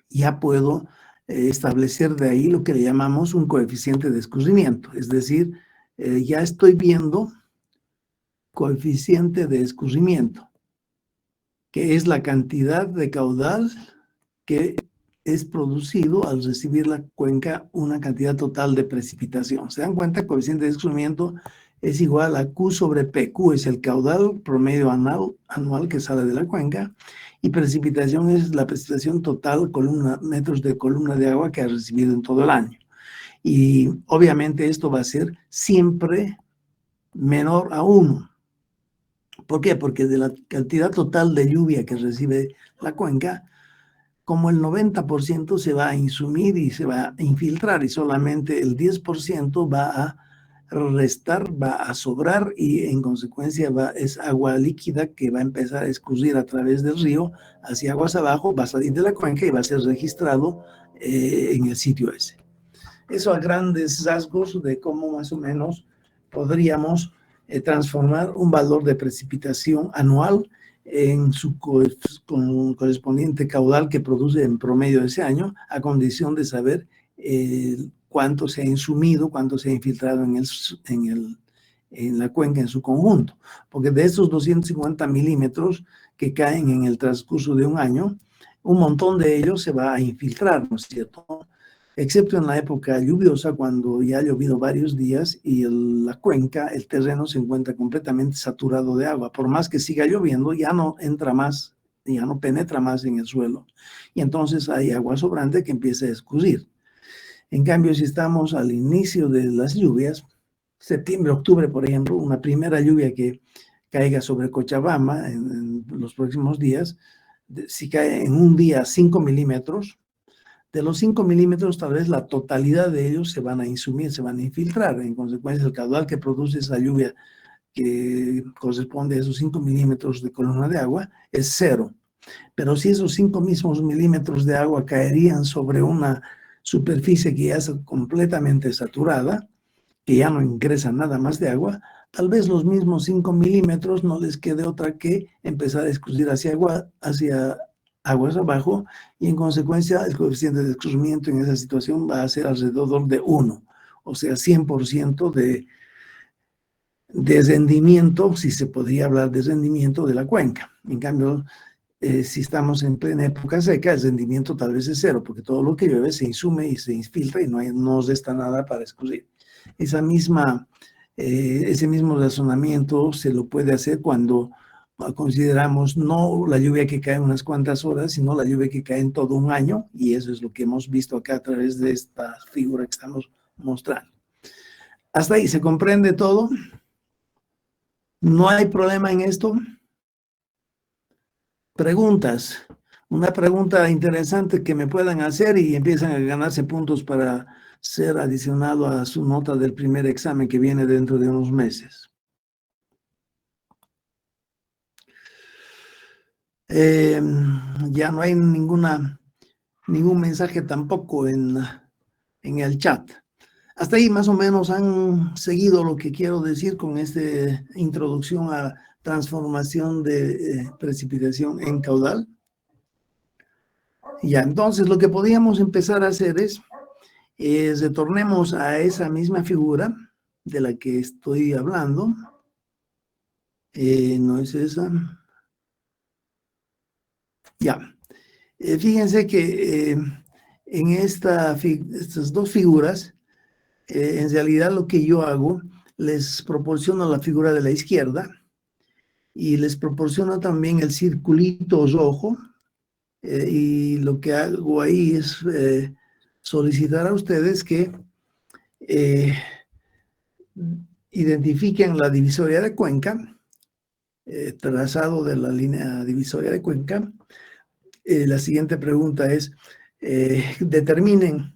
ya puedo establecer de ahí lo que le llamamos un coeficiente de escurrimiento, es decir, ya estoy viendo coeficiente de escurrimiento, que es la cantidad de caudal que es producido al recibir la cuenca una cantidad total de precipitación. ¿Se dan cuenta? Coeficiente de escurrimiento es igual a Q sobre P. Q es el caudal promedio anual que sale de la cuenca, y precipitación es la precipitación total, metros de columna de agua que ha recibido en todo el año. Y obviamente esto va a ser siempre menor a 1. ¿Por qué? Porque de la cantidad total de lluvia que recibe la cuenca, como el 90% se va a insumir y se va a infiltrar, y solamente el 10% va a restar, va a sobrar, y en consecuencia es agua líquida que va a empezar a escurrir a través del río hacia aguas abajo, va a salir de la cuenca y va a ser registrado en el sitio ese. Eso a grandes rasgos de cómo más o menos podríamos transformar un valor de precipitación anual en su correspondiente caudal que produce en promedio ese año, a condición de saber cuánto se ha insumido, cuánto se ha infiltrado en la cuenca en su conjunto. Porque de esos 250 milímetros que caen en el transcurso de un año, un montón de ellos se va a infiltrar, ¿no es cierto?, excepto en la época lluviosa, cuando ya ha llovido varios días y la cuenca, el terreno se encuentra completamente saturado de agua. Por más que siga lloviendo, ya no entra más, ya no penetra más en el suelo, y entonces hay agua sobrante que empieza a escurrir. En cambio, si estamos al inicio de las lluvias, septiembre, octubre, por ejemplo, una primera lluvia que caiga sobre Cochabamba en los próximos días, si cae en un día 5 milímetros, de los 5 milímetros, tal vez la totalidad de ellos se van a insumir, se van a infiltrar. En consecuencia, el caudal que produce esa lluvia, que corresponde a esos 5 milímetros de columna de agua, es 0. Pero si esos 5 mismos milímetros de agua caerían sobre una superficie que ya es completamente saturada, que ya no ingresa nada más de agua, tal vez los mismos 5 milímetros no les quede otra que empezar a escurrir hacia aguas abajo, y en consecuencia el coeficiente de escurrimiento en esa situación va a ser alrededor de 1, o sea, 100% de rendimiento, si se podría hablar de rendimiento de la cuenca. En cambio, si estamos en plena época seca, el rendimiento tal vez es 0, porque todo lo que llueve se insume y se infiltra y no nos resta nada para escurrir. Ese mismo razonamiento se lo puede hacer cuando consideramos no la lluvia que cae en unas cuantas horas, sino la lluvia que cae en todo un año, y eso es lo que hemos visto acá a través de esta figura que estamos mostrando. ¿Hasta ahí se comprende todo? ¿No hay problema en esto? Preguntas. Una pregunta interesante que me puedan hacer y empiezan a ganarse puntos para ser adicionado a su nota del primer examen que viene dentro de unos meses. Ya no hay ningún mensaje tampoco en el chat. Hasta ahí más o menos han seguido lo que quiero decir con esta introducción a transformación de precipitación en caudal. Ya, entonces lo que podríamos empezar a hacer es retornemos a esa misma figura de la que estoy hablando. No es esa. Ya. Fíjense que en estas dos figuras, en realidad lo que yo hago, les proporciono la figura de la izquierda y les proporciono también el circulito rojo, y lo que hago ahí es solicitar a ustedes que identifiquen la divisoria de cuenca, trazado de la línea divisoria de cuenca. La siguiente pregunta es, determinen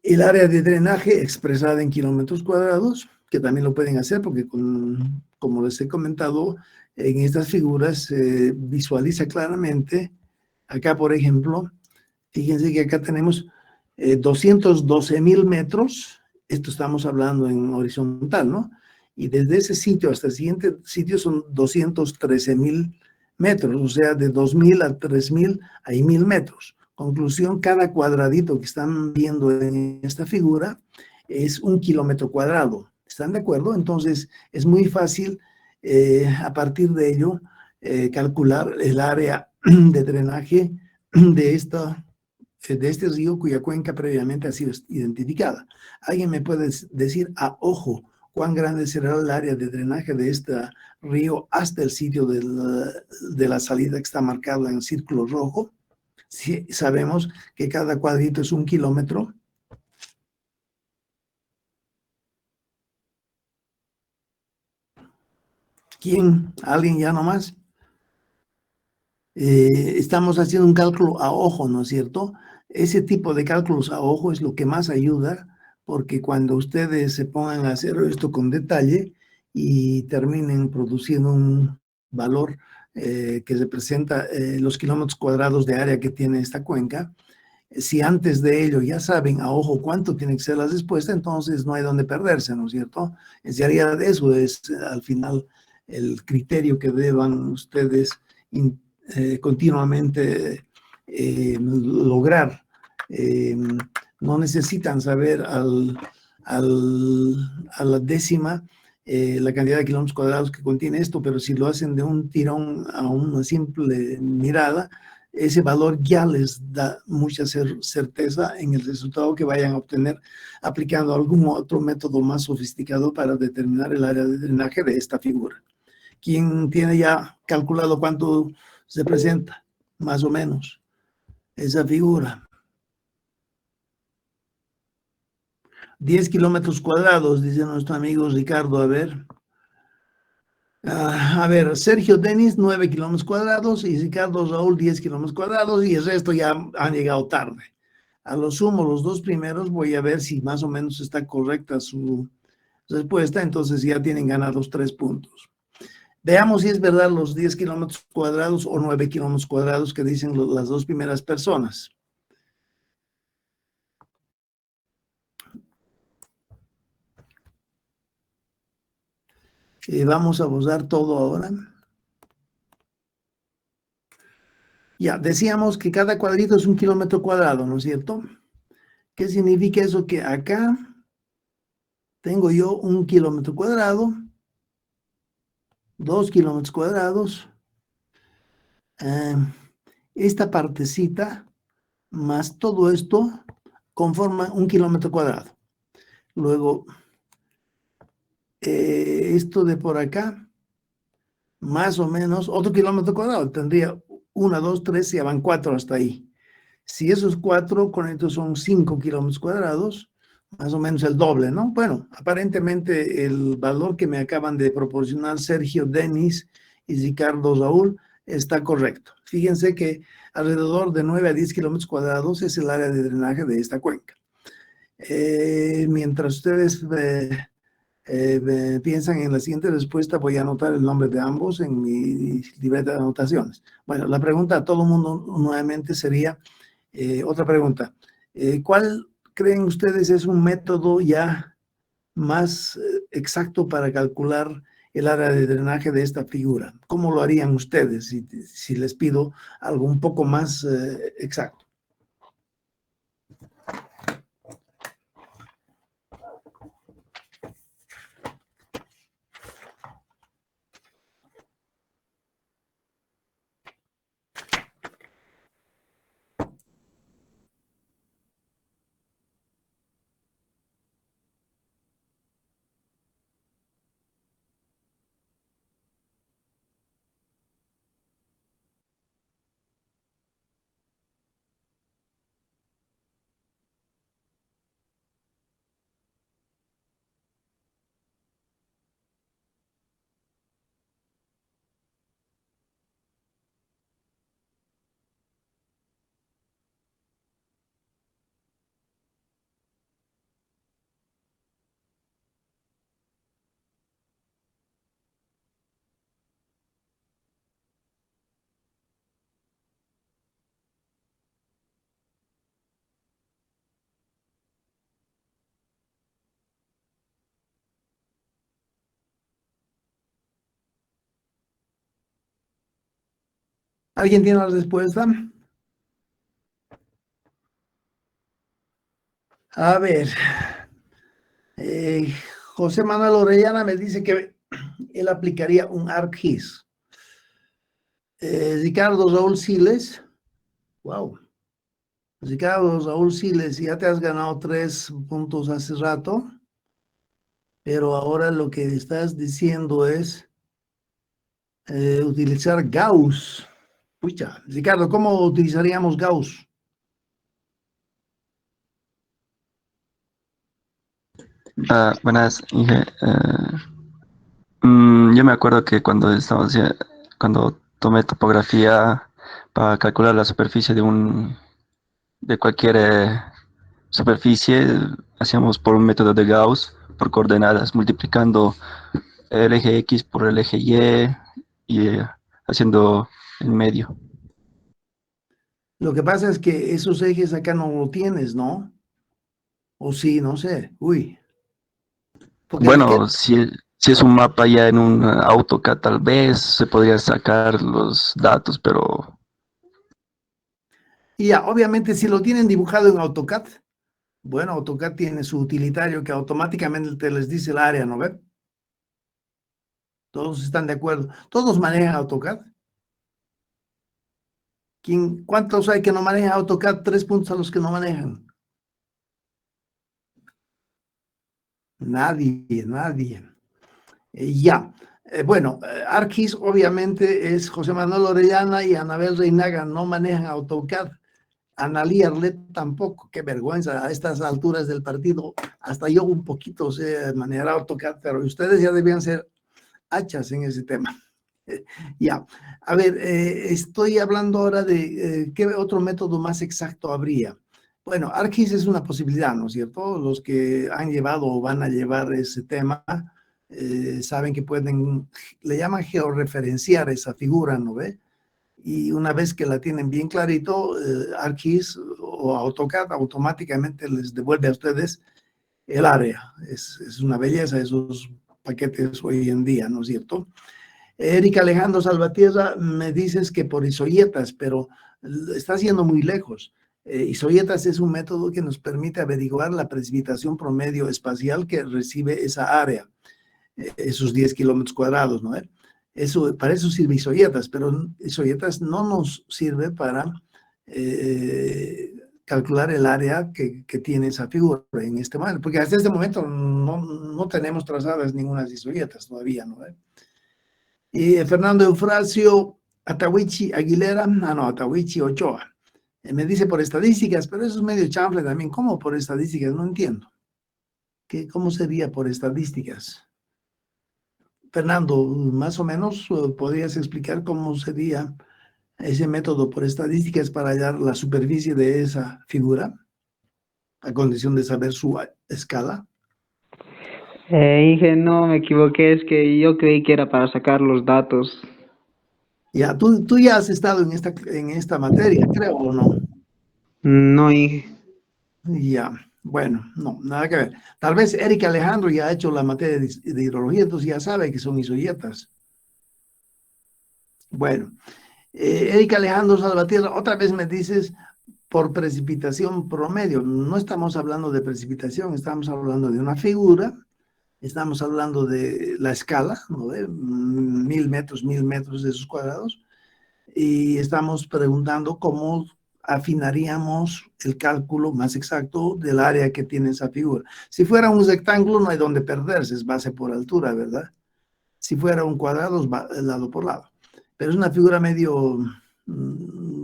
el área de drenaje expresada en kilómetros cuadrados, que también lo pueden hacer porque como les he comentado, en estas figuras se visualiza claramente. Acá, por ejemplo, fíjense que acá tenemos 212,000 metros, esto estamos hablando en horizontal, ¿no? Y desde ese sitio hasta el siguiente sitio son 213,000 metros, o sea, de 2,000 a 3,000 hay 1,000 metros. Conclusión, cada cuadradito que están viendo en esta figura es 1 kilómetro cuadrado. ¿Están de acuerdo? Entonces, es muy fácil a partir de ello calcular el área de drenaje de este río cuya cuenca previamente ha sido identificada. ¿Alguien me puede decir a ojo cuán grande será el área de drenaje de este río hasta el sitio de la salida que está marcado en círculo rojo? Si sabemos que cada cuadrito es 1 kilómetro. ¿Quién? ¿Alguien ya nomás? Estamos haciendo un cálculo a ojo, ¿no es cierto? Ese tipo de cálculos a ojo es lo que más ayuda, porque cuando ustedes se pongan a hacer esto con detalle y terminen produciendo un valor que representa los kilómetros cuadrados de área que tiene esta cuenca, si antes de ello ya saben a ojo cuánto tiene que ser la respuesta, entonces no hay donde perderse, ¿no es cierto? En realidad eso es al final el criterio que deban ustedes continuamente lograr. No necesitan saber a la décima la cantidad de kilómetros cuadrados que contiene esto, pero si lo hacen de un tirón a una simple mirada, ese valor ya les da mucha certeza en el resultado que vayan a obtener aplicando algún otro método más sofisticado para determinar el área de drenaje de esta figura. ¿Quién tiene ya calculado cuánto se presenta, más o menos, esa figura? 10 kilómetros cuadrados, dice nuestro amigo Ricardo. A ver, Sergio Denis, 9 kilómetros cuadrados, y Ricardo Raúl, 10 kilómetros cuadrados, y el resto ya han llegado tarde. A lo sumo, los dos primeros, voy a ver si más o menos está correcta su respuesta, entonces ya tienen ganados 3 puntos. Veamos si es verdad los 10 kilómetros cuadrados o 9 kilómetros cuadrados que dicen las dos primeras personas. Vamos a usar todo ahora. Ya, decíamos que cada cuadrito es 1 kilómetro cuadrado, ¿no es cierto? ¿Qué significa eso? Que acá tengo yo 1 kilómetro cuadrado, 2 kilómetros cuadrados, esta partecita más todo esto conforma 1 kilómetro cuadrado. Luego, esto de por acá, más o menos, otro kilómetro cuadrado. Tendría 1, 2, 3, ya van 4 hasta ahí. Si esos 4 con estos son 5 kilómetros cuadrados, más o menos el doble, ¿no? Bueno, aparentemente el valor que me acaban de proporcionar Sergio Denis y Ricardo Raúl está correcto. Fíjense que alrededor de 9 a 10 kilómetros cuadrados es el área de drenaje de esta cuenca. Mientras ustedes piensan en la siguiente respuesta, voy a anotar el nombre de ambos en mi libreta de anotaciones. Bueno, la pregunta a todo el mundo nuevamente sería, otra pregunta, ¿cuál creen ustedes es un método ya más exacto para calcular el área de drenaje de esta figura? ¿Cómo lo harían ustedes si les pido algo un poco más exacto? ¿Alguien tiene la respuesta? A ver, José Manuel Orellana me dice que él aplicaría un ArcGIS. Ricardo Raúl Siles, wow. Ricardo Raúl Siles, ya te has ganado 3 puntos hace rato, pero ahora lo que estás diciendo es utilizar Gauss. Pucha, Ricardo, ¿cómo utilizaríamos Gauss? Buenas, Inge. Yo me acuerdo que cuando tomé topografía para calcular la superficie de cualquier superficie, hacíamos por un método de Gauss, por coordenadas, multiplicando el eje X por el eje y haciendo el medio. Lo que pasa es que esos ejes acá no lo tienes, ¿no? O sí, no sé. Uy, porque Bueno, si es un mapa ya en un AutoCAD, tal vez se podría sacar los datos, pero y ya, obviamente si lo tienen dibujado en AutoCAD, bueno, AutoCAD tiene su utilitario que automáticamente te les dice el área, ¿no ven? Todos están de acuerdo. Todos manejan AutoCAD. ¿Cuántos hay que no manejan AutoCAD? 3 puntos a los que no manejan. Nadie, nadie. Ya. Bueno, ArcGIS obviamente es José Manuel Orellana y Anabel Reinaga, no manejan AutoCAD. Analí Arlet tampoco, qué vergüenza, a estas alturas del partido, hasta yo un poquito sé manejar AutoCAD, pero ustedes ya debían ser hachas en ese tema. Ya, a ver, estoy hablando ahora de qué otro método más exacto habría. Bueno, ArcGIS es una posibilidad, ¿no es cierto? Los que han llevado o van a llevar ese tema saben que pueden, le llaman georreferenciar esa figura, ¿no ve? Y una vez que la tienen bien clarito, ArcGIS o AutoCAD automáticamente les devuelve a ustedes el área. Es una belleza esos paquetes hoy en día, ¿no es cierto? Erika Alejandro Salvatierra, me dices que por isoietas, pero está yendo muy lejos. Isoietas es un método que nos permite averiguar la precipitación promedio espacial que recibe esa área, esos 10 kilómetros cuadrados, ¿no? Eso, para eso sirve isoietas, pero isoietas no nos sirve para calcular el área que tiene esa figura en este momento, porque hasta este momento no tenemos trazadas ninguna isoietas todavía, ¿no? Y Fernando Eufrasio Atahuichi Aguilera, no, Atahuichi Ochoa. Me dice por estadísticas, pero eso es medio chanfle también. ¿Cómo por estadísticas? No entiendo. ¿Cómo sería por estadísticas? Fernando, más o menos, ¿podrías explicar cómo sería ese método por estadísticas para hallar la superficie de esa figura, a condición de saber su escala? Inge, no me equivoqué, es que yo creí que era para sacar los datos. Ya, tú ya has estado en esta materia, creo, ¿o no? No, Inge. Ya, bueno, no, nada que ver. Tal vez Erika Alejandro ya ha hecho la materia de hidrología, entonces ya sabe que son isoyetas. Bueno, Erika Alejandro Salvatierra, otra vez me dices por precipitación promedio. No estamos hablando de precipitación, estamos hablando de una figura, estamos hablando de la escala, ¿no? De 1000 metros de esos cuadrados, y estamos preguntando cómo afinaríamos el cálculo más exacto del área que tiene esa figura. Si fuera un rectángulo no hay donde perderse, es base por altura, ¿verdad? Si fuera un cuadrado es lado por lado. Pero es una figura medio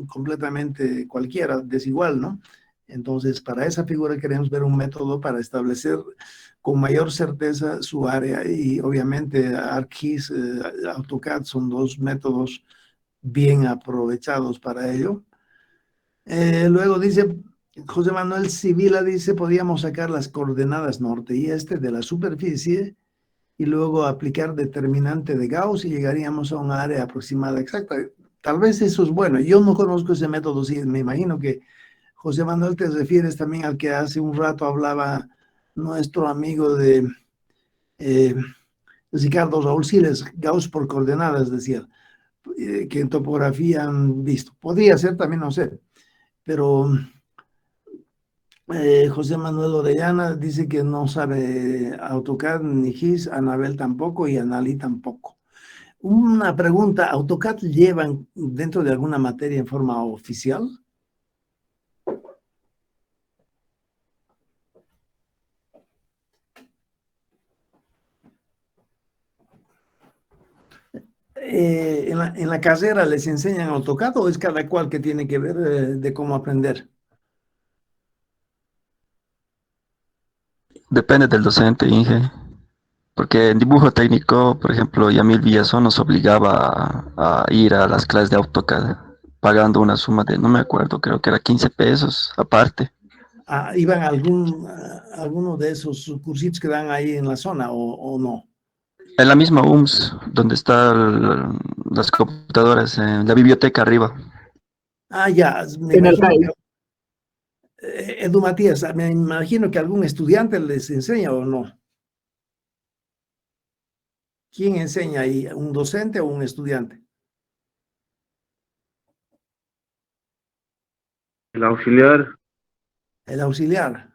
completamente cualquiera, desigual, ¿no? Entonces, para esa figura queremos ver un método para establecer con mayor certeza su área y obviamente ArcGIS, AutoCAD son dos métodos bien aprovechados para ello. Luego dice, José Manuel Sibila dice, podríamos sacar las coordenadas norte y este de la superficie y luego aplicar determinante de Gauss y llegaríamos a una área aproximada exacta. Tal vez eso es bueno. Yo no conozco ese método, sí, me imagino que José Manuel te refieres también al que hace un rato hablaba nuestro amigo de Ricardo Raúl Siles, Gauss por coordenadas, decía, que en topografía han visto. Podría ser también, no sé, pero José Manuel Orellana dice que no sabe AutoCAD ni GIS, Anabel tampoco y Anali tampoco. Una pregunta, ¿AutoCAD llevan dentro de alguna materia en forma oficial? ¿En la carrera les enseñan AutoCAD o es cada cual que tiene que ver de cómo aprender? Depende del docente, Inge. Porque en dibujo técnico, por ejemplo, Yamil Villazón nos obligaba a ir a las clases de AutoCAD, pagando una suma de, no me acuerdo, creo que era 15 pesos aparte. ¿Iban a alguno de esos cursitos que dan ahí en la zona o no? En la misma UMS, donde están las computadoras, en la biblioteca arriba. Ya, me En el imagino CAI. que, Edu Matías, me imagino que algún estudiante les enseña o no. ¿Quién enseña ahí? ¿Un docente o un estudiante? El auxiliar. El auxiliar.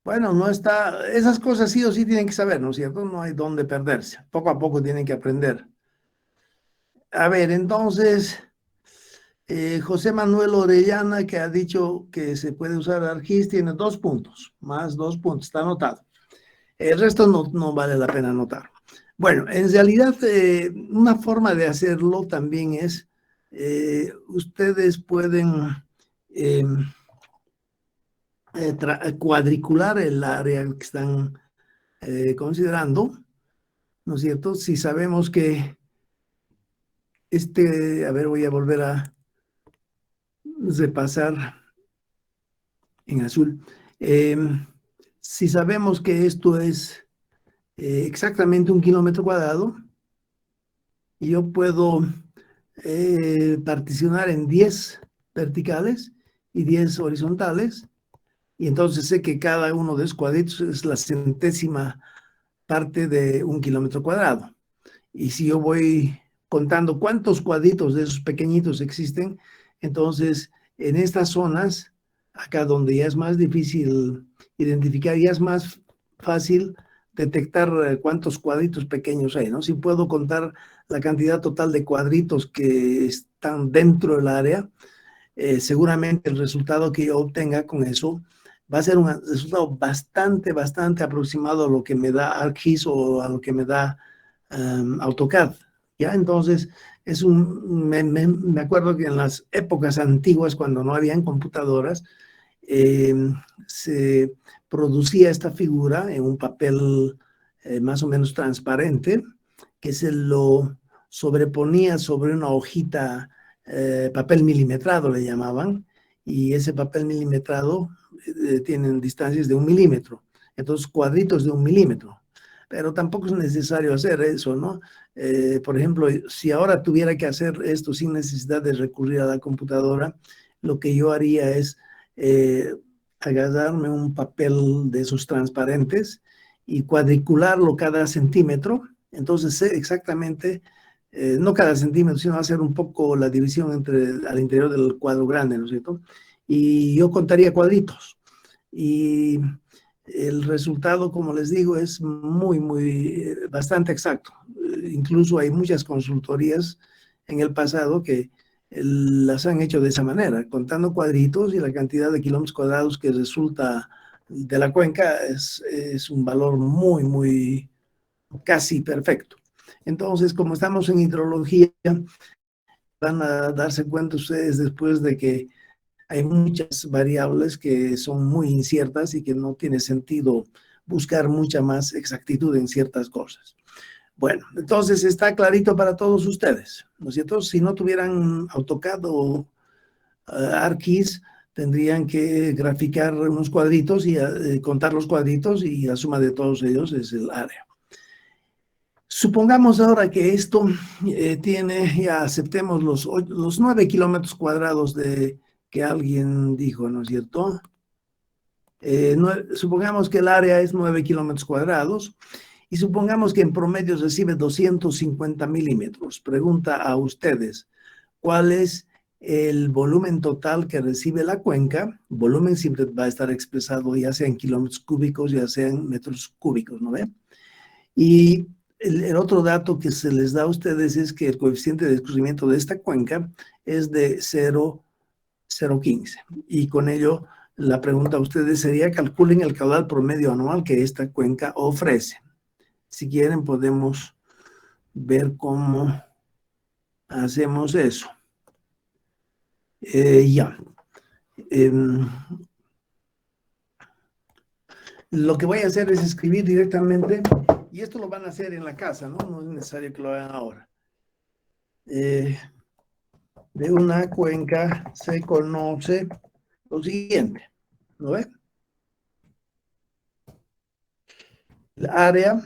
Bueno, no está, esas cosas sí o sí tienen que saber, ¿no es cierto? No hay dónde perderse. Poco a poco tienen que aprender. A ver, entonces, José Manuel Orellana, que ha dicho que se puede usar ArcGIS, tiene 2 puntos, más 2 puntos, está anotado. El resto no vale la pena anotar. Bueno, en realidad, una forma de hacerlo también es, ustedes pueden cuadricular el área que están considerando, ¿no es cierto? Si sabemos que a ver, voy a volver a repasar en azul. Si sabemos que esto es exactamente 1 km², yo puedo particionar en 10 verticales y 10 horizontales, y entonces sé que cada uno de esos cuadritos es la centésima parte de 1 km². Y si yo voy contando cuántos cuadritos de esos pequeñitos existen, entonces en estas zonas, acá donde ya es más difícil identificar, ya es más fácil detectar cuántos cuadritos pequeños hay, ¿no? Si puedo contar la cantidad total de cuadritos que están dentro del área, seguramente el resultado que yo obtenga con eso va a ser un resultado bastante aproximado a lo que me da ArcGIS o a lo que me da AutoCAD. ¿Ya? Entonces, me acuerdo que en las épocas antiguas, cuando no habían computadoras, se producía esta figura en un papel más o menos transparente, que se lo sobreponía sobre una hojita, papel milimetrado le llamaban, y ese papel milimetrado tienen distancias de 1 milímetro, entonces cuadritos de 1 milímetro. Pero tampoco es necesario hacer eso, ¿no? Por ejemplo, si ahora tuviera que hacer esto sin necesidad de recurrir a la computadora, lo que yo haría es agarrarme un papel de esos transparentes y cuadricularlo cada centímetro. Entonces sé exactamente, no cada centímetro, sino hacer un poco la división al interior del cuadro grande, ¿no es cierto? Y yo contaría cuadritos. Y el resultado, como les digo, es bastante exacto. Incluso hay muchas consultorías en el pasado que las han hecho de esa manera, contando cuadritos, y la cantidad de km² que resulta de la cuenca es un valor casi perfecto. Entonces, como estamos en hidrología, van a darse cuenta ustedes después de que hay muchas variables que son muy inciertas y que no tiene sentido buscar mucha más exactitud en ciertas cosas. Bueno, entonces está clarito para todos ustedes, ¿no es cierto? Si no tuvieran AutoCAD o ArcGIS, tendrían que graficar unos cuadritos y contar los cuadritos, y la suma de todos ellos es el área. Supongamos ahora que esto tiene, ya aceptemos los 9 km² que alguien dijo, ¿no es cierto? Supongamos que el área es 9 km², y supongamos que en promedio recibe 250 milímetros. Pregunta a ustedes, ¿cuál es el volumen total que recibe la cuenca. Volumen siempre va a estar expresado ya sea en kilómetros cúbicos, ya sea en metros cúbicos, ¿no ve? Y el otro dato que se les da a ustedes es que el coeficiente de escurrimiento de esta cuenca es de 0,015. Y con ello, la pregunta a ustedes sería: calculen el caudal promedio anual que esta cuenca ofrece. Si quieren, podemos ver cómo hacemos eso. Ya. Lo que voy a hacer es escribir directamente, y esto lo van a hacer en la casa, ¿no? No es necesario que lo hagan ahora. De una cuenca se conoce lo siguiente, ¿no ve? El área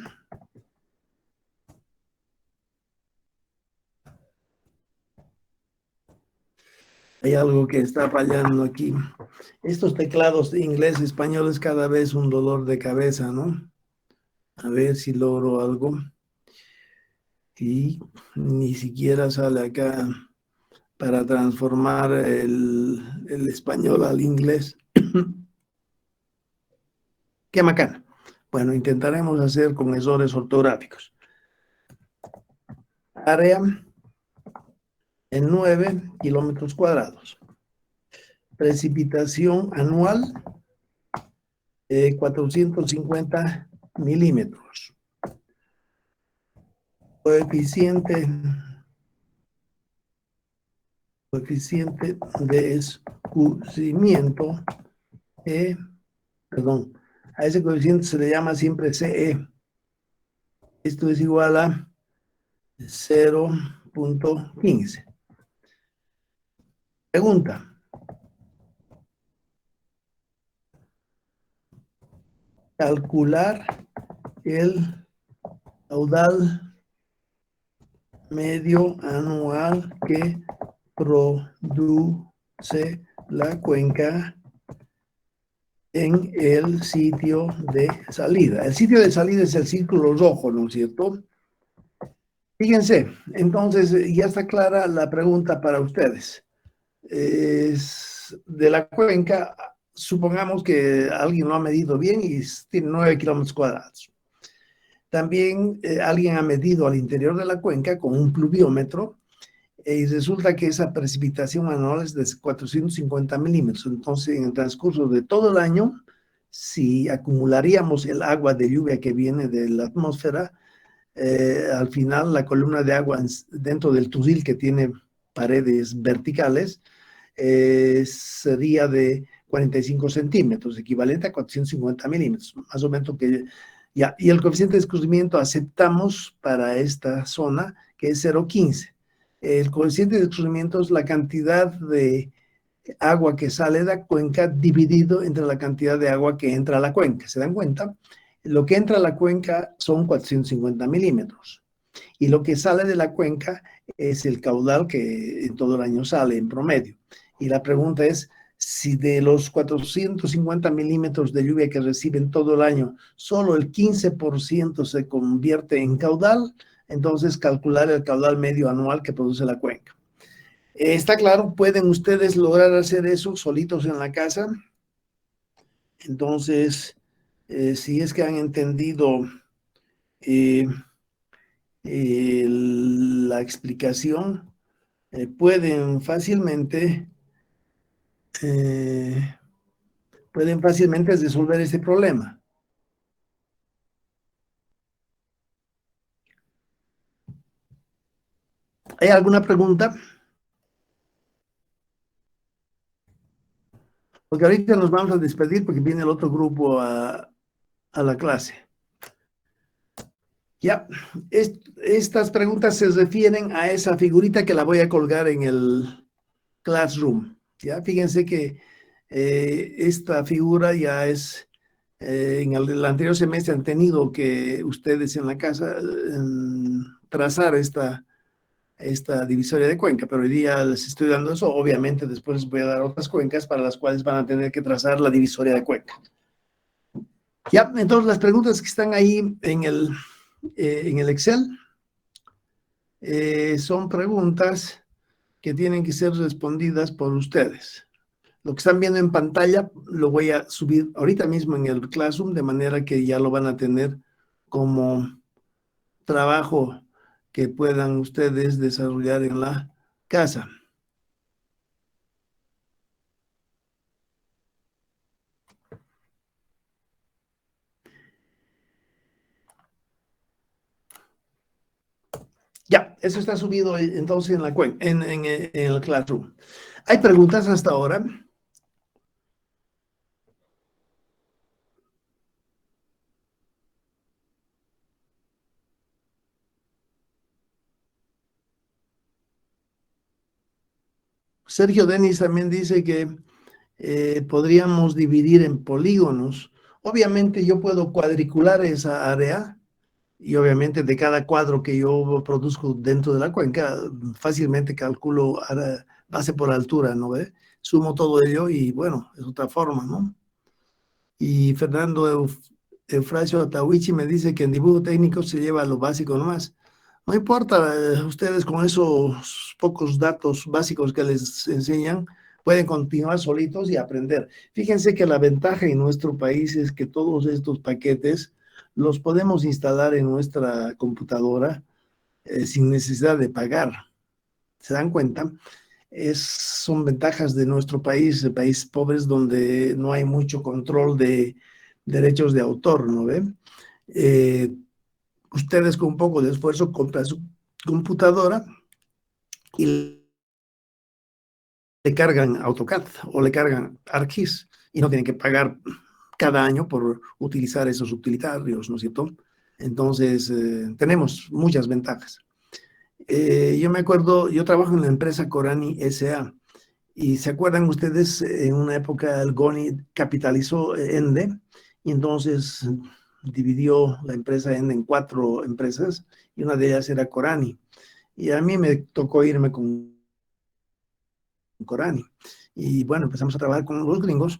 hay algo que está fallando aquí. Estos teclados de inglés y español es cada vez un dolor de cabeza, ¿no? A ver si logro algo. Y ni siquiera sale acá para transformar el español al inglés. Qué macana. Bueno, intentaremos hacer con errores ortográficos. Área en 9 kilómetros cuadrados. Precipitación anual 450 milímetros. Coeficiente de escurrimiento, perdón, a ese coeficiente se le llama siempre CE. Esto es igual a 0,15. Pregunta: calcular el caudal medio anual que produce la cuenca en el sitio de salida. El sitio de salida es el círculo rojo, ¿no es cierto? Fíjense, entonces ya está clara la pregunta para ustedes. Es de la cuenca, supongamos que alguien lo ha medido bien y tiene 9 kilómetros cuadrados. También alguien ha medido al interior de la cuenca con un pluviómetro y resulta que esa precipitación anual es de 450 milímetros. Entonces, en el transcurso de todo el año, si acumularíamos el agua de lluvia que viene de la atmósfera, al final la columna de agua dentro del tusil, que tiene paredes verticales, sería de 45 centímetros, equivalente a 450 milímetros, más o menos que ya. Y el coeficiente de escurrimiento aceptamos para esta zona, que es 0,15. El coeficiente de escurrimiento es la cantidad de agua que sale de la cuenca dividido entre la cantidad de agua que entra a la cuenca. ¿Se dan cuenta? Lo que entra a la cuenca son 450 milímetros. Y lo que sale de la cuenca es el caudal que en todo el año sale en promedio. Y la pregunta es: si de los 450 milímetros de lluvia que reciben todo el año, solo el 15% se convierte en caudal, entonces calcular el caudal medio anual que produce la cuenca. ¿Está claro? ¿Pueden ustedes lograr hacer eso solitos en la casa? Entonces, si es que han entendido la explicación, pueden fácilmente resolver este problema. ¿Hay alguna pregunta? Porque ahorita nos vamos a despedir porque viene el otro grupo a la clase. Ya, estas preguntas se refieren a esa figurita que la voy a colgar en el Classroom. Ya, fíjense que esta figura ya es, en el anterior semestre han tenido que ustedes en la casa trazar esta divisoria de cuenca, pero hoy día les estoy dando eso. Obviamente después les voy a dar otras cuencas para las cuales van a tener que trazar la divisoria de cuenca. Ya, entonces las preguntas que están ahí en el Excel son preguntas que tienen que ser respondidas por ustedes. Lo que están viendo en pantalla lo voy a subir ahorita mismo en el Classroom, de manera que ya lo van a tener como trabajo que puedan ustedes desarrollar en la casa. Ya, eso está subido entonces en la en el Classroom. ¿Hay preguntas hasta ahora? Sergio Denis también dice que podríamos dividir en polígonos. Obviamente yo puedo cuadricular esa área y obviamente de cada cuadro que yo produzco dentro de la cuenca, fácilmente calculo base por altura, ¿no ve? Sumo todo ello y bueno, es otra forma, ¿no? Y Fernando Eufrasio Atahuichi me dice que en dibujo técnico se lleva lo básico nomás. No importa, ustedes con esos pocos datos básicos que les enseñan, pueden continuar solitos y aprender. Fíjense que la ventaja en nuestro país es que todos estos paquetes los podemos instalar en nuestra computadora sin necesidad de pagar. ¿Se dan cuenta? Son ventajas de nuestro país, de países pobres donde no hay mucho control de derechos de autor, ¿no ven? Ustedes con un poco de esfuerzo compran su computadora y le cargan AutoCAD o le cargan ArcGIS y no tienen que pagar cada año por utilizar esos utilitarios, ¿no es cierto? Entonces, tenemos muchas ventajas. Yo me acuerdo, yo trabajo en la empresa Corani S.A. y se acuerdan ustedes, en una época el GONI capitalizó Ende y entonces dividió la empresa Ende en 4 empresas y una de ellas era Corani. Y a mí me tocó irme con Corani. Y bueno, empezamos a trabajar con los gringos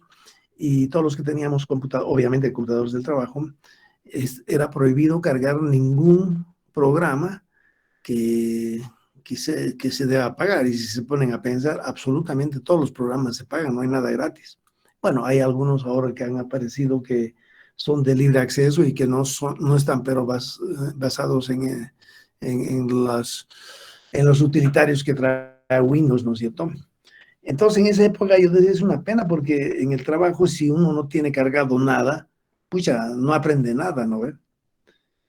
y todos los que teníamos computadores, obviamente computadores del trabajo, era prohibido cargar ningún programa que se deba pagar. Y si se ponen a pensar, absolutamente todos los programas se pagan, no hay nada gratis. Bueno, hay algunos ahora que han aparecido que son de libre acceso y que no están pero basados en los utilitarios que trae Windows, ¿no es cierto? Entonces, en esa época yo decía, es una pena porque en el trabajo, si uno no tiene cargado nada, pucha, no aprende nada, ¿no ve?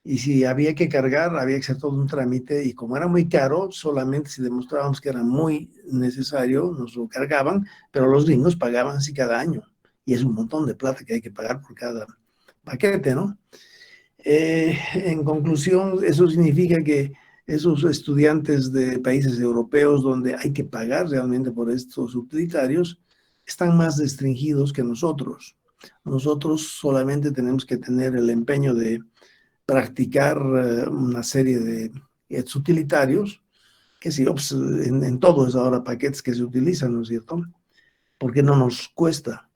Y si había que cargar, había que hacer todo un trámite, y como era muy caro, solamente si demostrábamos que era muy necesario, nos lo cargaban, pero los gringos pagaban así cada año, y es un montón de plata que hay que pagar por cada paquete, ¿no? En conclusión, eso significa que esos estudiantes de países europeos donde hay que pagar realmente por estos utilitarios, están más restringidos que nosotros. Nosotros solamente tenemos que tener el empeño de practicar una serie de utilitarios, que sí, pues, en todos ahora paquetes que se utilizan, ¿no es cierto? Porque no nos cuesta.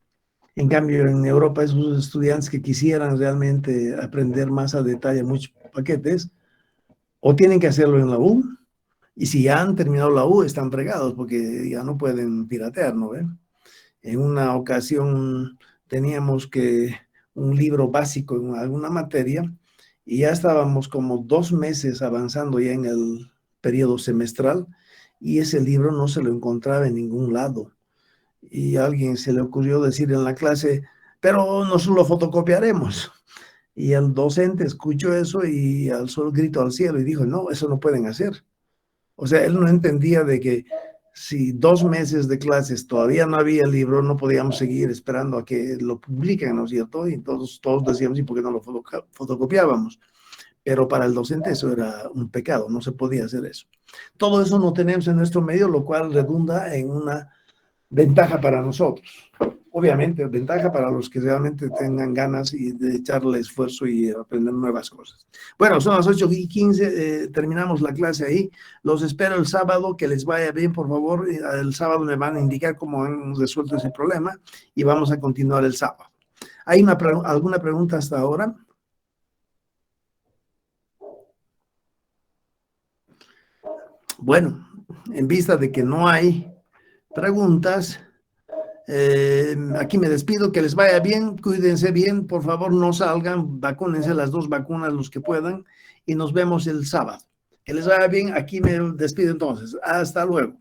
En cambio, en Europa, esos estudiantes que quisieran realmente aprender más a detalle muchos paquetes, o tienen que hacerlo en la U, y si ya han terminado la U, están fregados, porque ya no pueden piratear, ¿no ven? En una ocasión teníamos un libro básico en alguna materia, y ya estábamos como 2 meses avanzando ya en el periodo semestral, y ese libro no se lo encontraba en ningún lado. Y a alguien se le ocurrió decir en la clase, pero nosotros lo fotocopiaremos. Y el docente escuchó eso y alzó el grito al cielo y dijo, no, eso no pueden hacer. O sea, él no entendía de que si 2 meses de clases todavía no había el libro, no podíamos seguir esperando a que lo publiquen, ¿no es cierto? Y todos decíamos, ¿y por qué no lo fotocopiábamos? Pero para el docente eso era un pecado, no se podía hacer eso. Todo eso no tenemos en nuestro medio, lo cual redunda en una ventaja para nosotros. Obviamente, ventaja para los que realmente tengan ganas de echarle esfuerzo y aprender nuevas cosas. Bueno, son las 8:15, terminamos la clase ahí. Los espero el sábado, que les vaya bien, por favor. El sábado me van a indicar cómo han resuelto ese problema y vamos a continuar el sábado. ¿Hay alguna pregunta hasta ahora? Bueno, en vista de que no hay preguntas, aquí me despido, que les vaya bien, cuídense bien, por favor no salgan, vacúnense las 2 vacunas los que puedan y nos vemos el sábado. Que les vaya bien, aquí me despido entonces. Hasta luego.